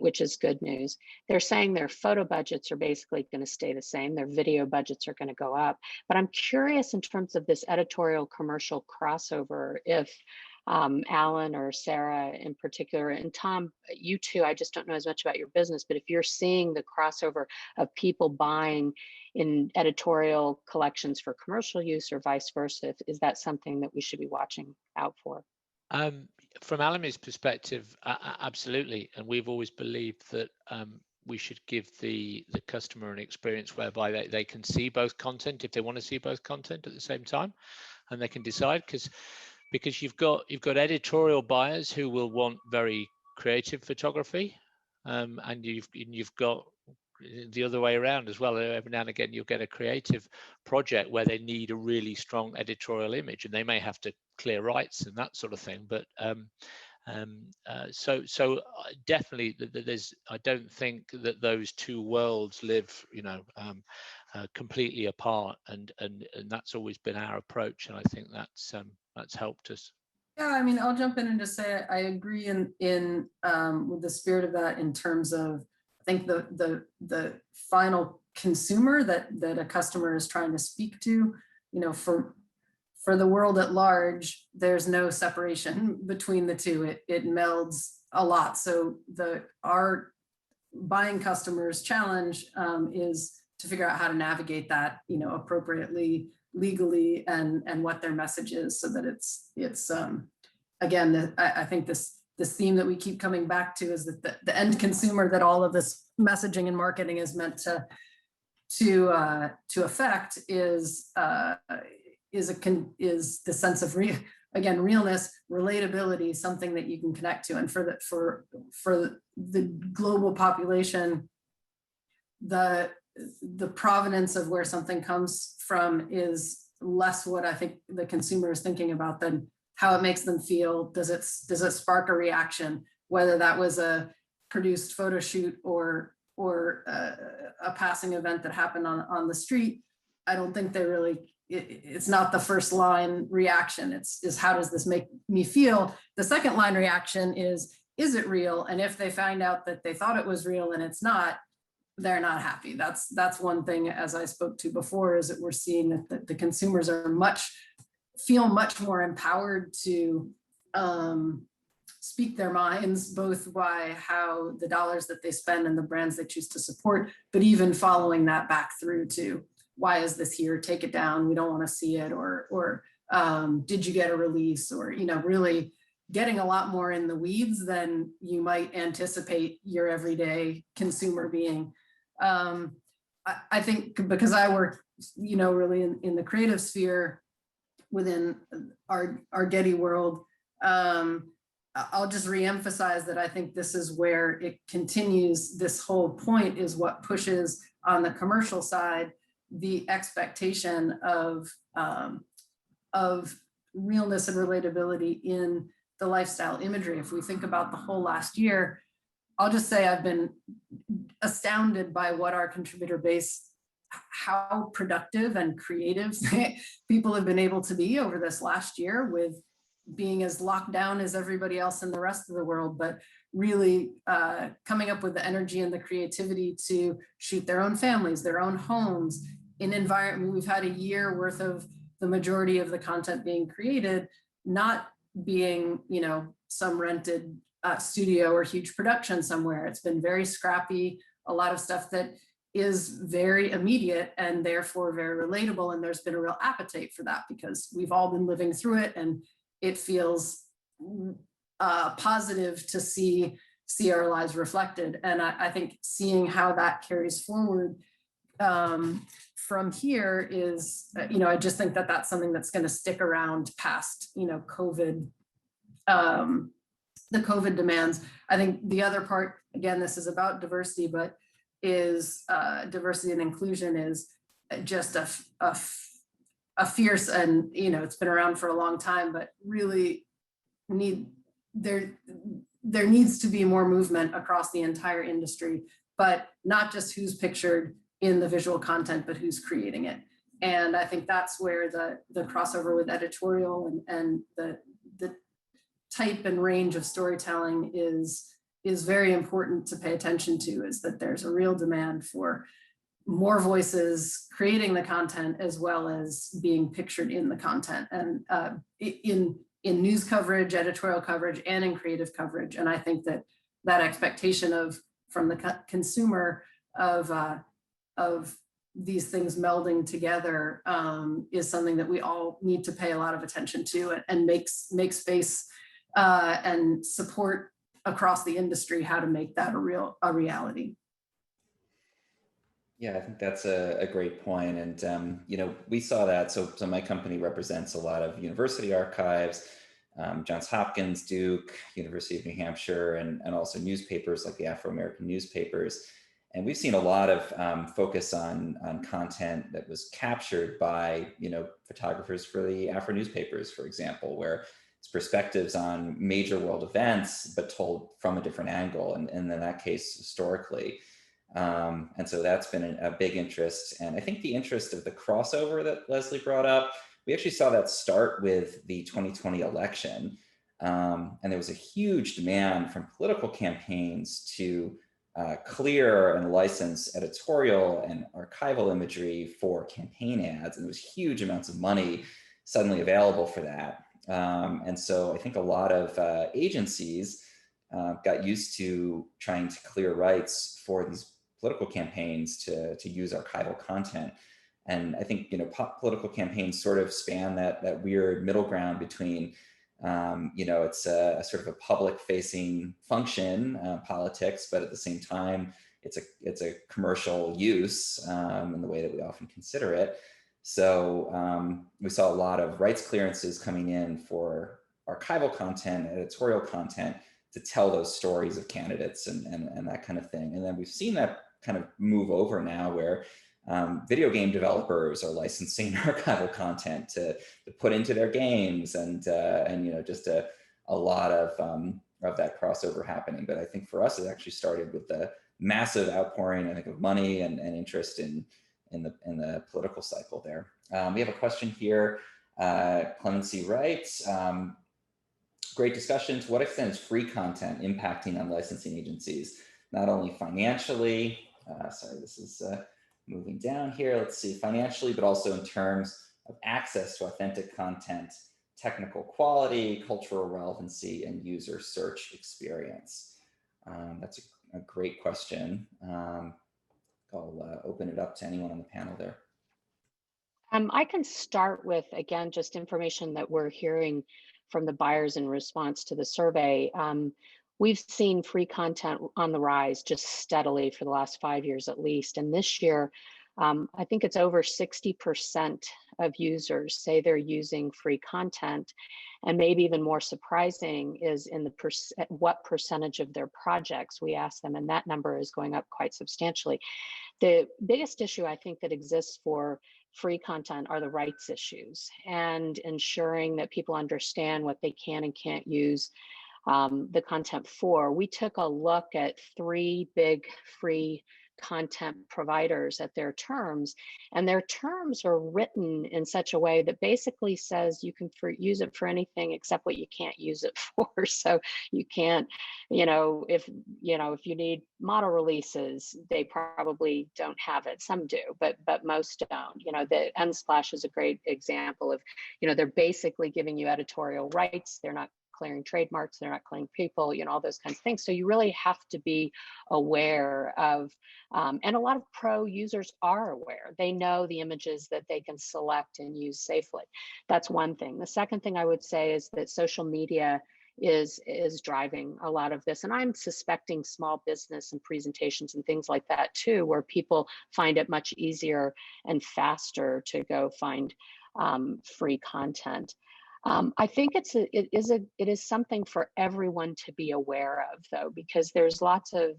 [SPEAKER 2] which is good news. They're saying their photo budgets are basically going to stay the same. Their video budgets are going to go up. But I'm curious in terms of this editorial commercial crossover, if Alan or Sarah in particular, and Tom, you too, I just don't know as much about your business, but if you're seeing the crossover of people buying in editorial collections for commercial use or vice versa, is that something that we should be watching out for?
[SPEAKER 3] From Alamy's perspective, absolutely. And we've always believed that we should give the customer an experience whereby they can see both content if they want to see both content at the same time, and they can decide because you've got editorial buyers who will want very creative photography, and you've got the other way around as well. Every now and again you'll get a creative project where they need a really strong editorial image, and they may have to clear rights and that sort of thing. But so definitely I don't think that those two worlds live completely apart, and that's always been our approach, and I think that's helped us.
[SPEAKER 4] Yeah, I mean, I'll jump in and just say I agree in with the spirit of that in terms of, I think the final consumer that a customer is trying to speak to, for the world at large, there's no separation between the two. It melds a lot. So our buying customers' challenge is to figure out how to navigate that, appropriately, legally, and what their message is, so that it's again, I think this theme that we keep coming back to is that the end consumer that all of this messaging and marketing is meant to affect is the sense of realness, relatability, something that you can connect to. And for the global population, the provenance of where something comes from is less what I think the consumer is thinking about than how it makes them feel. Does it spark a reaction, whether that was a produced photo shoot or a passing event that happened on the street? I don't think they really, it's not the first line reaction. It's how does this make me feel? The second line reaction is it real? And if they find out that they thought it was real and it's not, they're not happy. That's one thing, as I spoke to before, is that we're seeing that the consumers are feel much more empowered to speak their minds, both by how the dollars that they spend and the brands they choose to support, but even following that back through to, why is this here? Take it down. We don't want to see it. Or did you get a release? Or, really getting a lot more in the weeds than you might anticipate your everyday consumer being. I think because I work, really in the creative sphere within our Getty world, I'll just reemphasize that I think this is where it continues. This whole point is what pushes on the commercial side the expectation of realness and relatability in the lifestyle imagery. If we think about the whole last year, I'll just say I've been astounded by what our contributor base, how productive and creative people have been able to be over this last year with being as locked down as everybody else in the rest of the world, but really coming up with the energy and the creativity to shoot their own families, their own homes in environment. We've had a year worth of the majority of the content being created, not being, some rented studio or huge production somewhere. It's been very scrappy, a lot of stuff that is very immediate and therefore very relatable. And there's been a real appetite for that because we've all been living through it, and it feels positive to see our lives reflected. And I think seeing how that carries forward from here is, I just think that that's something that's going to stick around past, COVID, the COVID demands. I think the other part, again, this is about diversity, but is diversity and inclusion is just a fierce, and it's been around for a long time, but really there needs to be more movement across the entire industry, but not just who's pictured in the visual content, but who's creating it. And I think that's where the crossover with editorial and the type and range of storytelling is very important to pay attention to, is that there's a real demand for more voices creating the content as well as being pictured in the content, and in news coverage, editorial coverage, and in creative coverage. And I think that expectation from the consumer of these things melding together is something that we all need to pay a lot of attention to, and make space and support across the industry how to make that a reality.
[SPEAKER 1] Yeah, I think that's a great point. And, we saw that. So my company represents a lot of university archives, Johns Hopkins, Duke, University of New Hampshire, and also newspapers like the Afro-American newspapers. And we've seen a lot of focus on content that was captured by, photographers for the Afro newspapers, for example, where it's perspectives on major world events, but told from a different angle. And in that case, historically. And so that's been a big interest. And I think the interest of the crossover that Leslie brought up, we actually saw that start with the 2020 election. And there was a huge demand from political campaigns to clear and license editorial and archival imagery for campaign ads. And there was huge amounts of money suddenly available for that. And so I think a lot of agencies got used to trying to clear rights for these political campaigns to use archival content. And I think, political campaigns sort of span that weird middle ground between, it's a sort of a public facing function, politics, but at the same time, it's a commercial use in the way that we often consider it. So we saw a lot of rights clearances coming in for archival content, editorial content, to tell those stories of candidates and that kind of thing. And then we've seen that kind of move over now where video game developers are licensing archival content to put into their games, and just a lot of that crossover happening. But I think for us, it actually started with the massive outpouring, I think, of money and interest in the political cycle there. We have a question here. Clemency writes, great discussion. To what extent is free content impacting on licensing agencies, not only financially, sorry, this is moving down here. Let's see, financially, but also in terms of access to authentic content, technical quality, cultural relevancy, and user search experience? That's a great question. I'll open it up to anyone on the panel there.
[SPEAKER 5] I can start with, again, just information that we're hearing from the buyers in response to the survey. We've seen free content on the rise just steadily for the last 5 years at least. And this year, I think it's over 60% of users say they're using free content. And maybe even more surprising is in what percentage of their projects we ask them, and that number is going up quite substantially. The biggest issue I think that exists for free content are the rights issues, and ensuring that people understand what they can and can't use the content for. We took a look at 3 big free content providers at their terms, and their terms are written in such a way that basically says you can use it for anything except what you can't use it for. So you can't, if you need model releases, they probably don't have it. Some do, but most don't. The Unsplash is a great example of, they're basically giving you editorial rights. They're not clearing trademarks, they're not clearing people, all those kinds of things. So you really have to be aware of, and a lot of pro users are aware. They know the images that they can select and use safely. That's one thing. The second thing I would say is that social media is driving a lot of this. And I'm suspecting small business and presentations and things like that too, where people find it much easier and faster to go find free content. I think it is something for everyone to be aware of, though, because there's lots of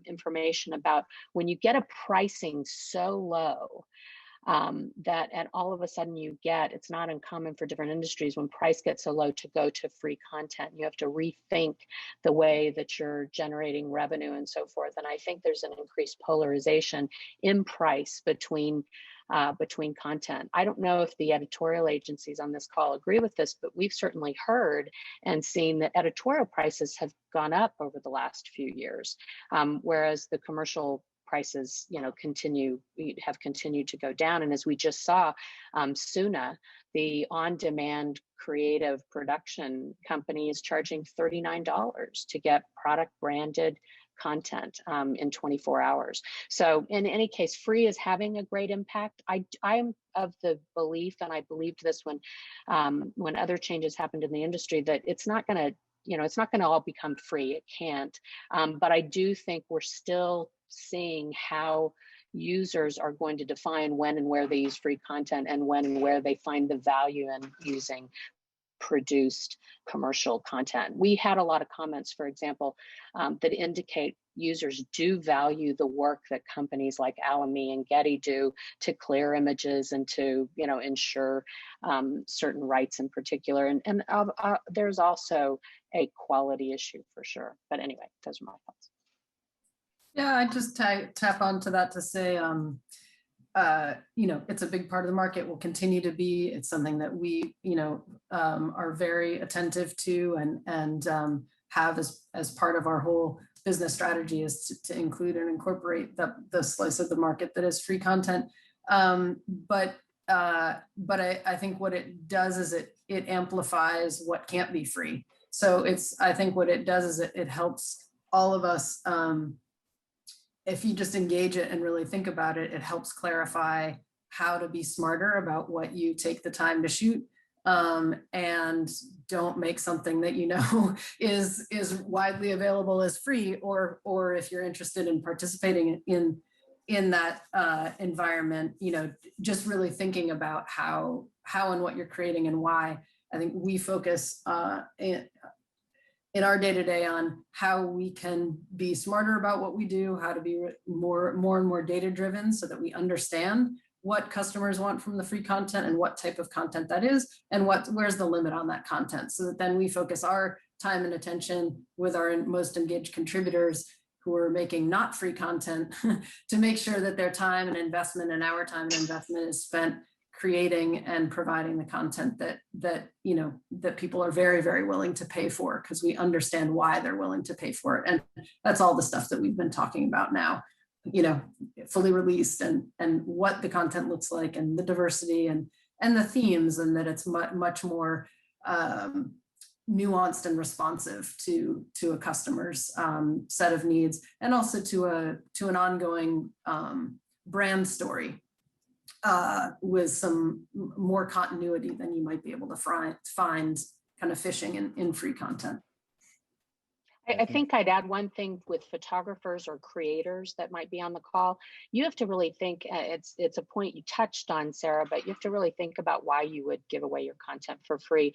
[SPEAKER 5] information about when you get a pricing so low that and all of a sudden it's not uncommon for different industries when price gets so low to go to free content. You have to rethink the way that you're generating revenue and so forth. And I think there's an increased polarization in price between content. I don't know if the editorial agencies on this call agree with this, but we've certainly heard and seen that editorial prices have gone up over the last few years, whereas the commercial prices, have continued to go down. And as we just saw, Suna, the on-demand creative production company, is charging $39 to get product branded content in 24 hours. So in any case, free is having a great impact. I am of the belief, and I believed this when other changes happened in the industry, that it's not going to all become free. It can't. But I do think we're still seeing how users are going to define when and where they use free content and when and where they find the value in using produced commercial content. We had a lot of comments, for example, that indicate users do value the work that companies like Alamy and Getty do to clear images and to ensure certain rights in particular. And there's also a quality issue for sure. But anyway, those are my thoughts.
[SPEAKER 4] Yeah, I just tap onto that to say, it's a big part of the market, will continue to be. It's something that we, are very attentive to and have as part of our whole business strategy, is to include and incorporate the slice of the market that is free content. But I think what it does is it amplifies what can't be free. So I think what it does is it helps all of us. If you just engage it and really think about it, it helps clarify how to be smarter about what you take the time to shoot, and don't make something that is widely available as free, or if you're interested in participating in that environment, just really thinking about how and what you're creating and why. I think we focus in our day-to-day on how we can be smarter about what we do, how to be more and more data-driven, so that we understand what customers want from the free content and what type of content that is, and where's the limit on that content, so that then we focus our time and attention with our most engaged contributors who are making not free content to make sure that their time and investment and our time and investment is spent creating and providing the content that people are very, very willing to pay for, because we understand why they're willing to pay for it. And that's all the stuff that we've been talking about now, fully released, and what the content looks like, and the diversity and the themes, and that it's much more nuanced and responsive to a customer's set of needs, and also to an ongoing brand story. With some more continuity than you might be able to find kind of fishing in free content.
[SPEAKER 5] I think I'd add one thing with photographers or creators that might be on the call. You have to really think, it's a point you touched on, Sarah, but you have to really think about why you would give away your content for free.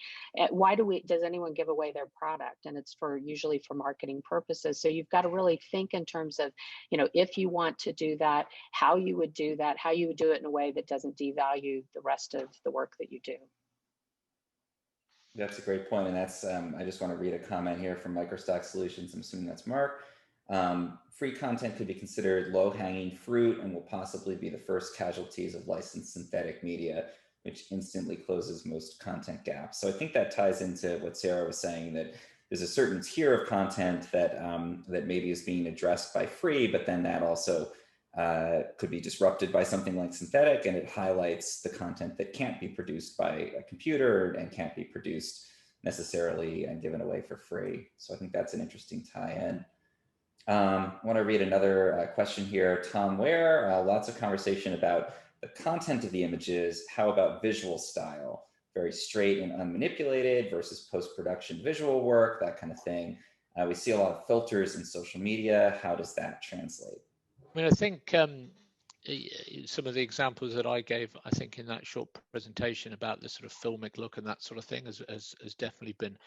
[SPEAKER 5] Why does anyone give away their product? And it's usually for marketing purposes. So you've got to really think in terms of, if you want to do that, how you would do that, how you would do it in a way that doesn't devalue the rest of the work that you do.
[SPEAKER 1] That's a great point. And that's, I just want to read a comment here from Microstock Solutions. I'm assuming that's Mark. Free content could be considered low-hanging fruit and will possibly be the first casualties of licensed synthetic media, which instantly closes most content gaps. So I think that ties into what Sarah was saying, that there's a certain tier of content that, that maybe is being addressed by free, but then that also could be disrupted by something like synthetic, and it highlights the content that can't be produced by a computer and can't be produced necessarily and given away for free. So I think that's an interesting tie-in. I want to read another question here. Tom Ware, lots of conversation about the content of the images. How about visual style? Very straight and unmanipulated versus post-production visual work, that kind of thing. We see a lot of filters in social media. How does that translate?
[SPEAKER 3] I mean, I think some of the examples that I gave, I think in that short presentation about the sort of filmic look and that sort of thing has definitely been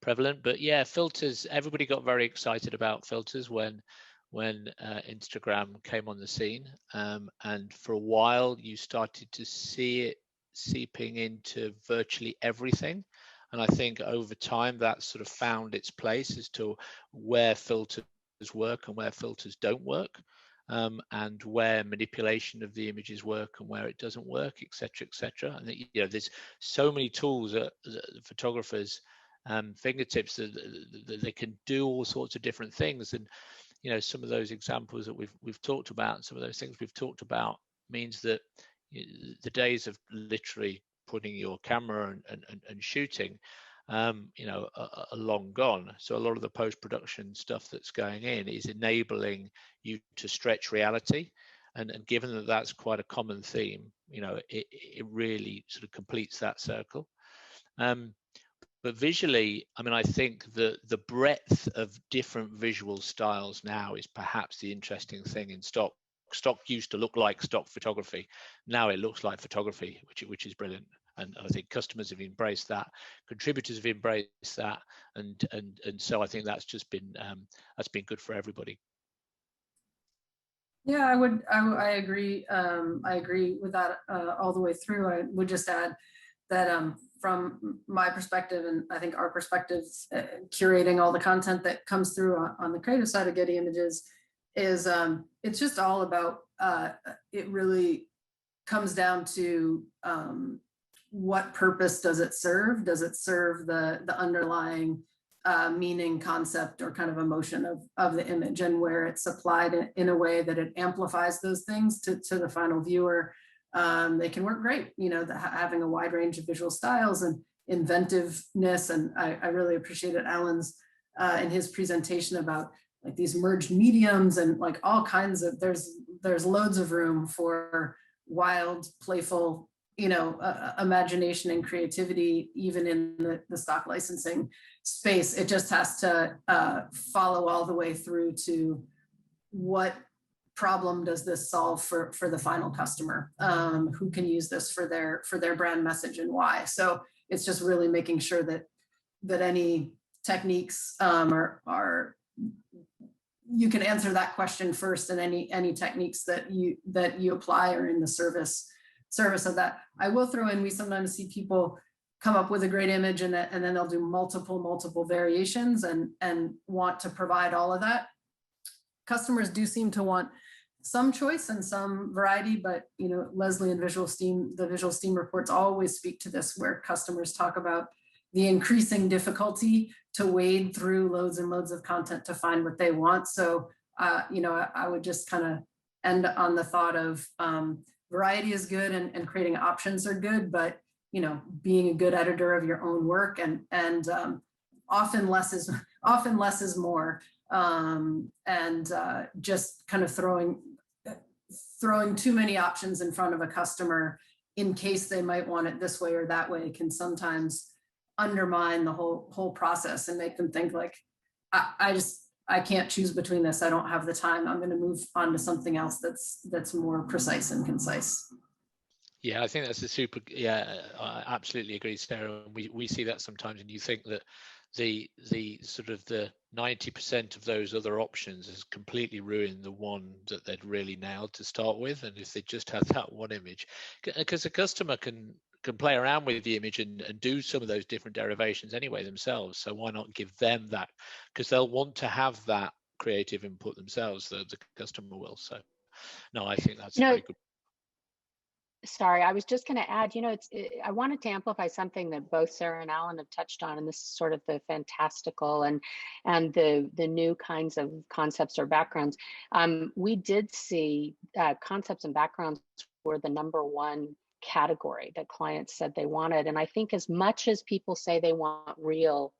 [SPEAKER 3] prevalent. But yeah, filters, everybody got very excited about filters when Instagram came on the scene. And for a while, you started to see it seeping into virtually everything. And I think over time, that sort of found its place as to where filters work and where filters don't work. And where manipulation of the images work and where it doesn't work, etc., etc. And you know, there's so many tools at the photographers' fingertips that they can do all sorts of different things. And you know, some of those examples that we've talked about, some of those things we've talked about, means that the days of literally putting your camera and shooting, you know, are long gone. So a lot of the post-production stuff that's going in is enabling you to stretch reality, and given that that's quite a common theme, you know, it really sort of completes that circle. But visually, I mean, I think the breadth of different visual styles now is perhaps the interesting thing in stock. Stock used to look like stock photography. Now it looks like photography, which is brilliant. And I think customers have embraced that, contributors have embraced that, and so I think that's just been good for everybody.
[SPEAKER 4] Yeah, I agree. I agree with that all the way through. I would just add that from my perspective, and I think our perspectives, curating all the content that comes through on the creative side of Getty Images is it's just all about, it really comes down to what purpose does it serve? Does it serve the underlying meaning, concept, or kind of emotion of the image, and where it's applied in a way that it amplifies those things to the final viewer? They can work great, you know, having a wide range of visual styles and inventiveness. And I really appreciated Alan's in his presentation about like these merged mediums and like all kinds of, there's loads of room for wild, playful, you know, imagination and creativity, even in the stock licensing space. It just has to follow all the way through to what problem does this solve for the final customer, who can use this for their brand message and why. So it's just really making sure that any techniques are you can answer that question first, and any techniques that you apply are in the service of that. I will throw in, we sometimes see people come up with a great image and then they'll do multiple variations and want to provide all of that. Customers do seem to want some choice and some variety, but you know, Leslie and the Visual Steam reports always speak to this, where customers talk about the increasing difficulty to wade through loads and loads of content to find what they want. So, you know, I would just kind of end on the thought of variety is good and creating options are good, but, you know, being a good editor of your own work and often less is more. Just kind of throwing too many options in front of a customer in case they might want it this way or that way can sometimes undermine the whole process and make them think like, I can't choose between this. I don't have the time. I'm going to move on to something else that's more precise and concise.
[SPEAKER 3] Yeah, I think that's a super, yeah, I absolutely agree, Sarah. We see that sometimes, and you think that the sort of the 90% of those other options has completely ruined the one that they'd really nailed to start with. And if they just had that one image, because a customer can play around with the image and do some of those different derivations anyway themselves. So why not give them that? Because they'll want to have that creative input themselves, the customer will. So no, I think that's
[SPEAKER 5] You know,
[SPEAKER 3] very good.
[SPEAKER 5] sorry, I was just going to add, I wanted to amplify something that both Sarah and Alan have touched on, and this is sort of the fantastical and the new kinds of concepts or backgrounds. We did see concepts and backgrounds were the #1 category that clients said they wanted. And I think as much as people say they want real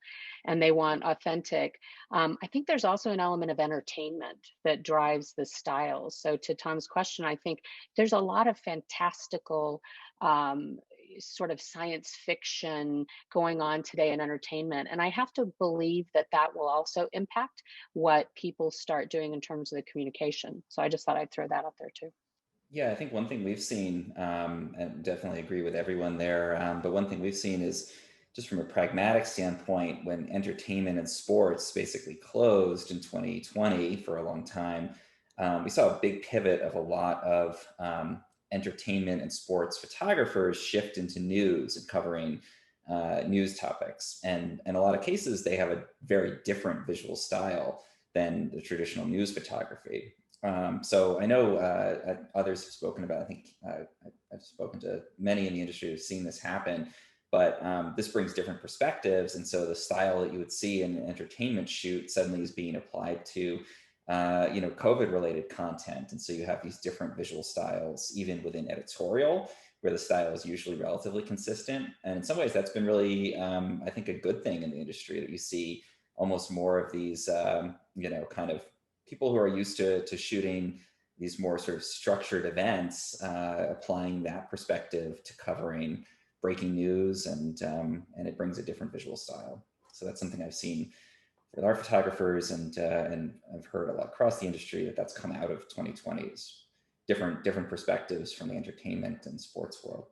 [SPEAKER 5] and they want authentic, I think there's also an element of entertainment that drives the styles. So to Tom's question, I think there's a lot of fantastical sort of science fiction going on today in entertainment. And I have to believe that that will also impact what people start doing in terms of the communication. So I just thought I'd throw that out there too.
[SPEAKER 1] Yeah, I think one thing we've seen, and definitely agree with everyone there, but one thing we've seen is just from a pragmatic standpoint, when entertainment and sports basically closed in 2020 for a long time, we saw a big pivot of a lot of entertainment and sports photographers shift into news and covering news topics. And in a lot of cases, they have a very different visual style than the traditional news photography. So I know others have spoken about, I think I've spoken to many in the industry who've seen this happen, but this brings different perspectives. And so the style that you would see in an entertainment shoot suddenly is being applied to, COVID related content. And so you have these different visual styles, even within editorial, where the style is usually relatively consistent. And in some ways that's been really, I think, a good thing in the industry, that you see almost more of these, kind of people who are used to shooting these more sort of structured events, applying that perspective to covering breaking news, and it brings a different visual style. So that's something I've seen with our photographers, and I've heard a lot across the industry that's come out of 2020 is different perspectives from the entertainment and sports world.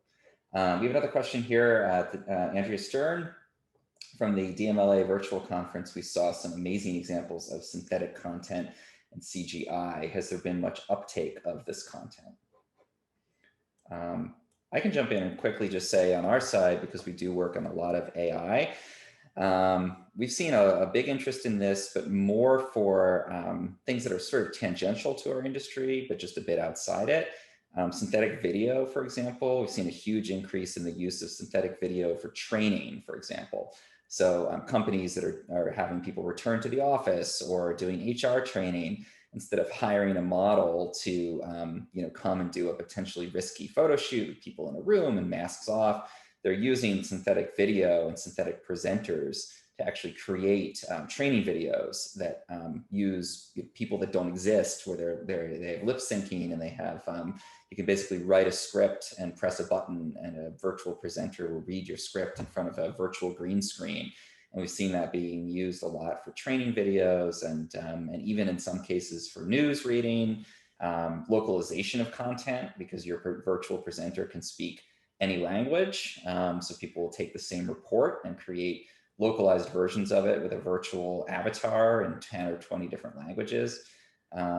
[SPEAKER 1] We have another question here, Andrea Stern. From the DMLA virtual conference, we saw some amazing examples of synthetic content and CGI. Has there been much uptake of this content? I can jump in and quickly just say on our side, because we do work on a lot of AI, we've seen a big interest in this, but more for things that are sort of tangential to our industry, but just a bit outside it. Synthetic video, for example, we've seen a huge increase in the use of synthetic video for training, for example. So companies that are having people return to the office or doing HR training, instead of hiring a model to come and do a potentially risky photo shoot with people in a room and masks off, they're using synthetic video and synthetic presenters to actually create training videos that use people that don't exist, where they have lip syncing, and they have you can basically write a script and press a button, and a virtual presenter will read your script in front of a virtual green screen. And we've seen that being used a lot for training videos, and even in some cases for news reading, localization of content, because your virtual presenter can speak any language. So people will take the same report and create localized versions of it with a virtual avatar in 10 or 20 different languages.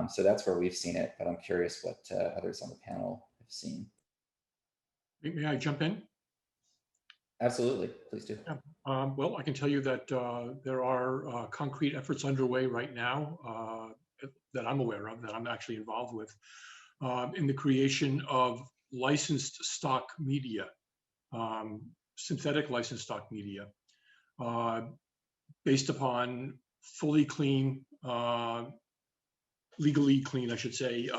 [SPEAKER 1] So that's where we've seen it, but I'm curious what others on the panel have seen.
[SPEAKER 6] May I jump in?
[SPEAKER 1] Absolutely, please do.
[SPEAKER 6] Yeah. Well, I can tell you that there are concrete efforts underway right now that I'm aware of, that I'm actually involved with, in the creation of licensed stock media, synthetic licensed stock media, based upon fully clean, legally clean, I should say,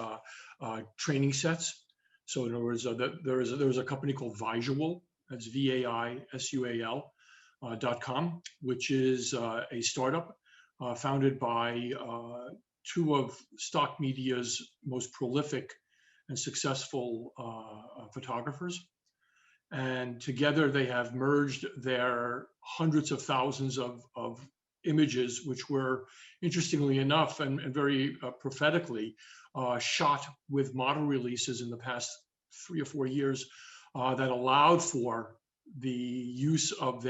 [SPEAKER 6] training sets. So in other words, there is a company called Visual, that's VAISUAL.com, which is a startup founded by two of stock media's most prolific and successful photographers. And together they have merged their hundreds of thousands of images, which were, interestingly enough and very prophetically, shot with model releases in the past 3 or 4 years, that allowed for the use of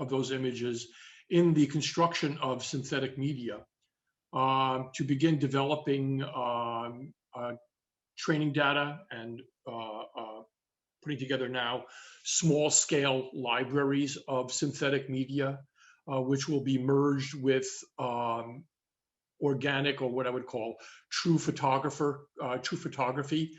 [SPEAKER 6] those images in the construction of synthetic media, to begin developing training data and putting together now small scale libraries of synthetic media, which will be merged with organic, or what I would call true photography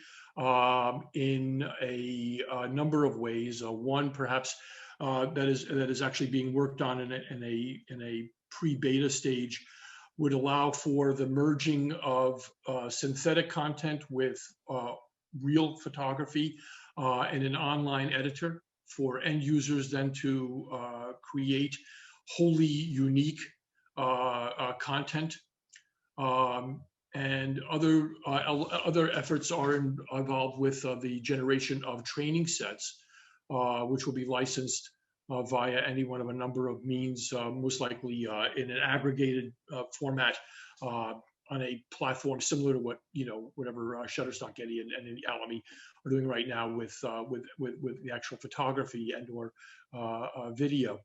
[SPEAKER 6] in a number of ways. One perhaps that is actually being worked on in a pre-beta stage would allow for the merging of synthetic content with real photography in an online editor for end users then to create wholly unique content. And other efforts are involved with the generation of training sets, which will be licensed via any one of a number of means, most likely in an aggregated format on a platform similar to what, whatever Shutterstock, Getty, and Alamy are doing right now with the actual photography and or video.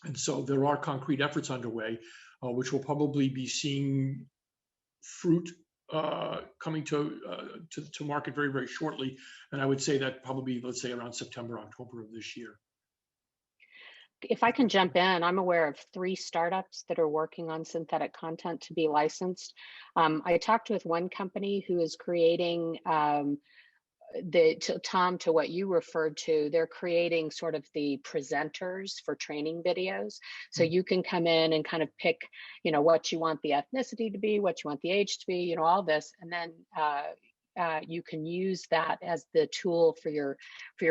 [SPEAKER 6] And so there are concrete efforts underway, which will probably be seeing fruit coming to market very, very shortly. And I would say that probably, let's say, around September, October of this year.
[SPEAKER 5] If I can jump in, I'm aware of 3 startups that are working on synthetic content to be licensed. I talked with one company who is creating Tom, to what you referred to, they're creating sort of the presenters for training videos. So you can come in and kind of pick, what you want the ethnicity to be, what you want the age to be, all this, and then you can use that as the tool for your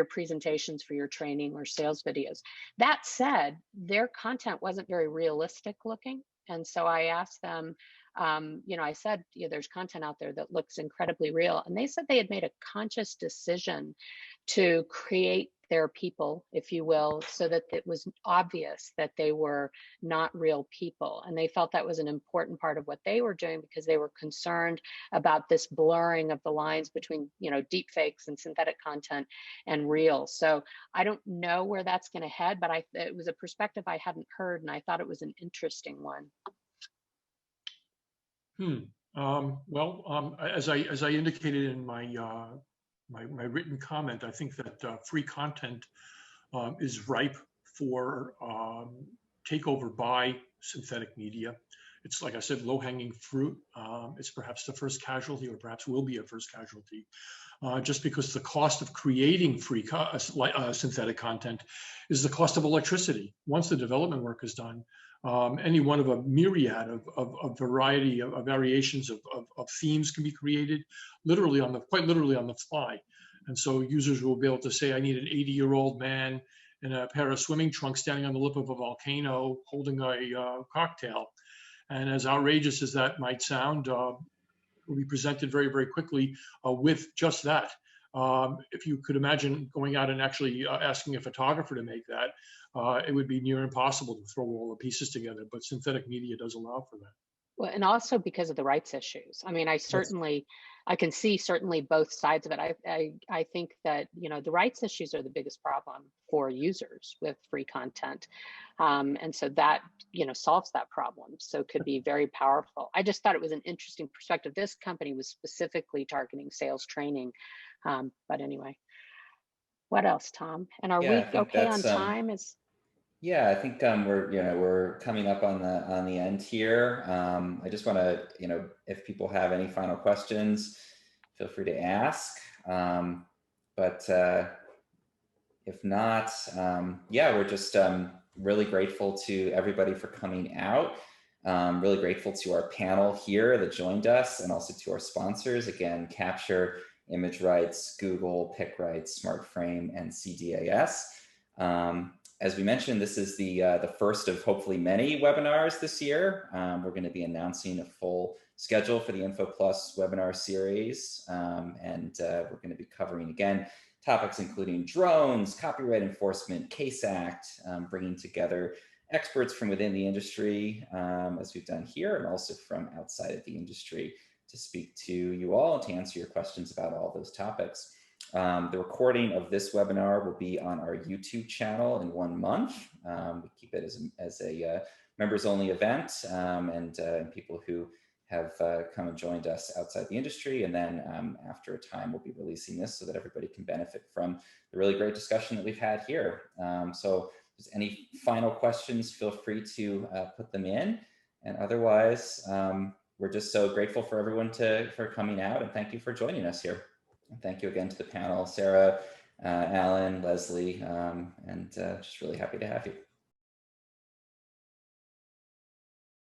[SPEAKER 5] presentations, for your training or sales videos. That said, their content wasn't very realistic looking. And so I asked them, I said, there's content out there that looks incredibly real. And they said they had made a conscious decision to create their people, if you will, so that it was obvious that they were not real people. And they felt that was an important part of what they were doing because they were concerned about this blurring of the lines between, deep fakes and synthetic content and real. So I don't know where that's going to head, but it was a perspective I hadn't heard, and I thought it was an interesting one.
[SPEAKER 6] As I indicated in my my written comment, I think that free content is ripe for takeover by synthetic media. It's, like I said, low-hanging fruit. It's perhaps the first casualty, or perhaps will be a first casualty, just because the cost of creating free synthetic content is the cost of electricity. Once the development work is done, any one of a myriad of variety of variations of themes can be created quite literally on the fly. And so users will be able to say, I need an 80-year-old man in a pair of swimming trunks standing on the lip of a volcano holding a cocktail. And as outrageous as that might sound, will be presented very, very quickly with just that. If you could imagine going out and actually asking a photographer to make that, it would be near impossible to throw all the pieces together, but synthetic media does allow for that.
[SPEAKER 5] Well, and also because of the rights issues. I mean, I can see certainly both sides of it. I think that, the rights issues are the biggest problem for users with free content. And so that, solves that problem. So it could be very powerful. I just thought it was an interesting perspective. This company was specifically targeting sales training. But anyway, what else, Tom? And are we okay on time?
[SPEAKER 1] Yeah, I think we're coming up on the end here. I just want to, if people have any final questions, feel free to ask. But if not, we're just really grateful to everybody for coming out. Really grateful to our panel here that joined us, and also to our sponsors. Again, Capture, Image Rights, Google, Pick Rights, SmartFrame, and CDAS. As we mentioned, this is the first of hopefully many webinars this year. We're going to be announcing a full schedule for the Info Plus webinar series. And we're going to be covering, again, topics including drones, copyright enforcement, CASE Act, bringing together experts from within the industry, as we've done here, and also from outside of the industry to speak to you all and to answer your questions about all those topics. The recording of this webinar will be on our YouTube channel in 1 month. We keep it as a members-only event, and people who have come and joined us outside the industry. And then after a time, we'll be releasing this so that everybody can benefit from the really great discussion that we've had here. So if there's any final questions, feel free to put them in. And otherwise, we're just so grateful for everyone for coming out, and thank you for joining us here. And thank you again to the panel, Sarah, Alan, Leslie, and just really happy to have you.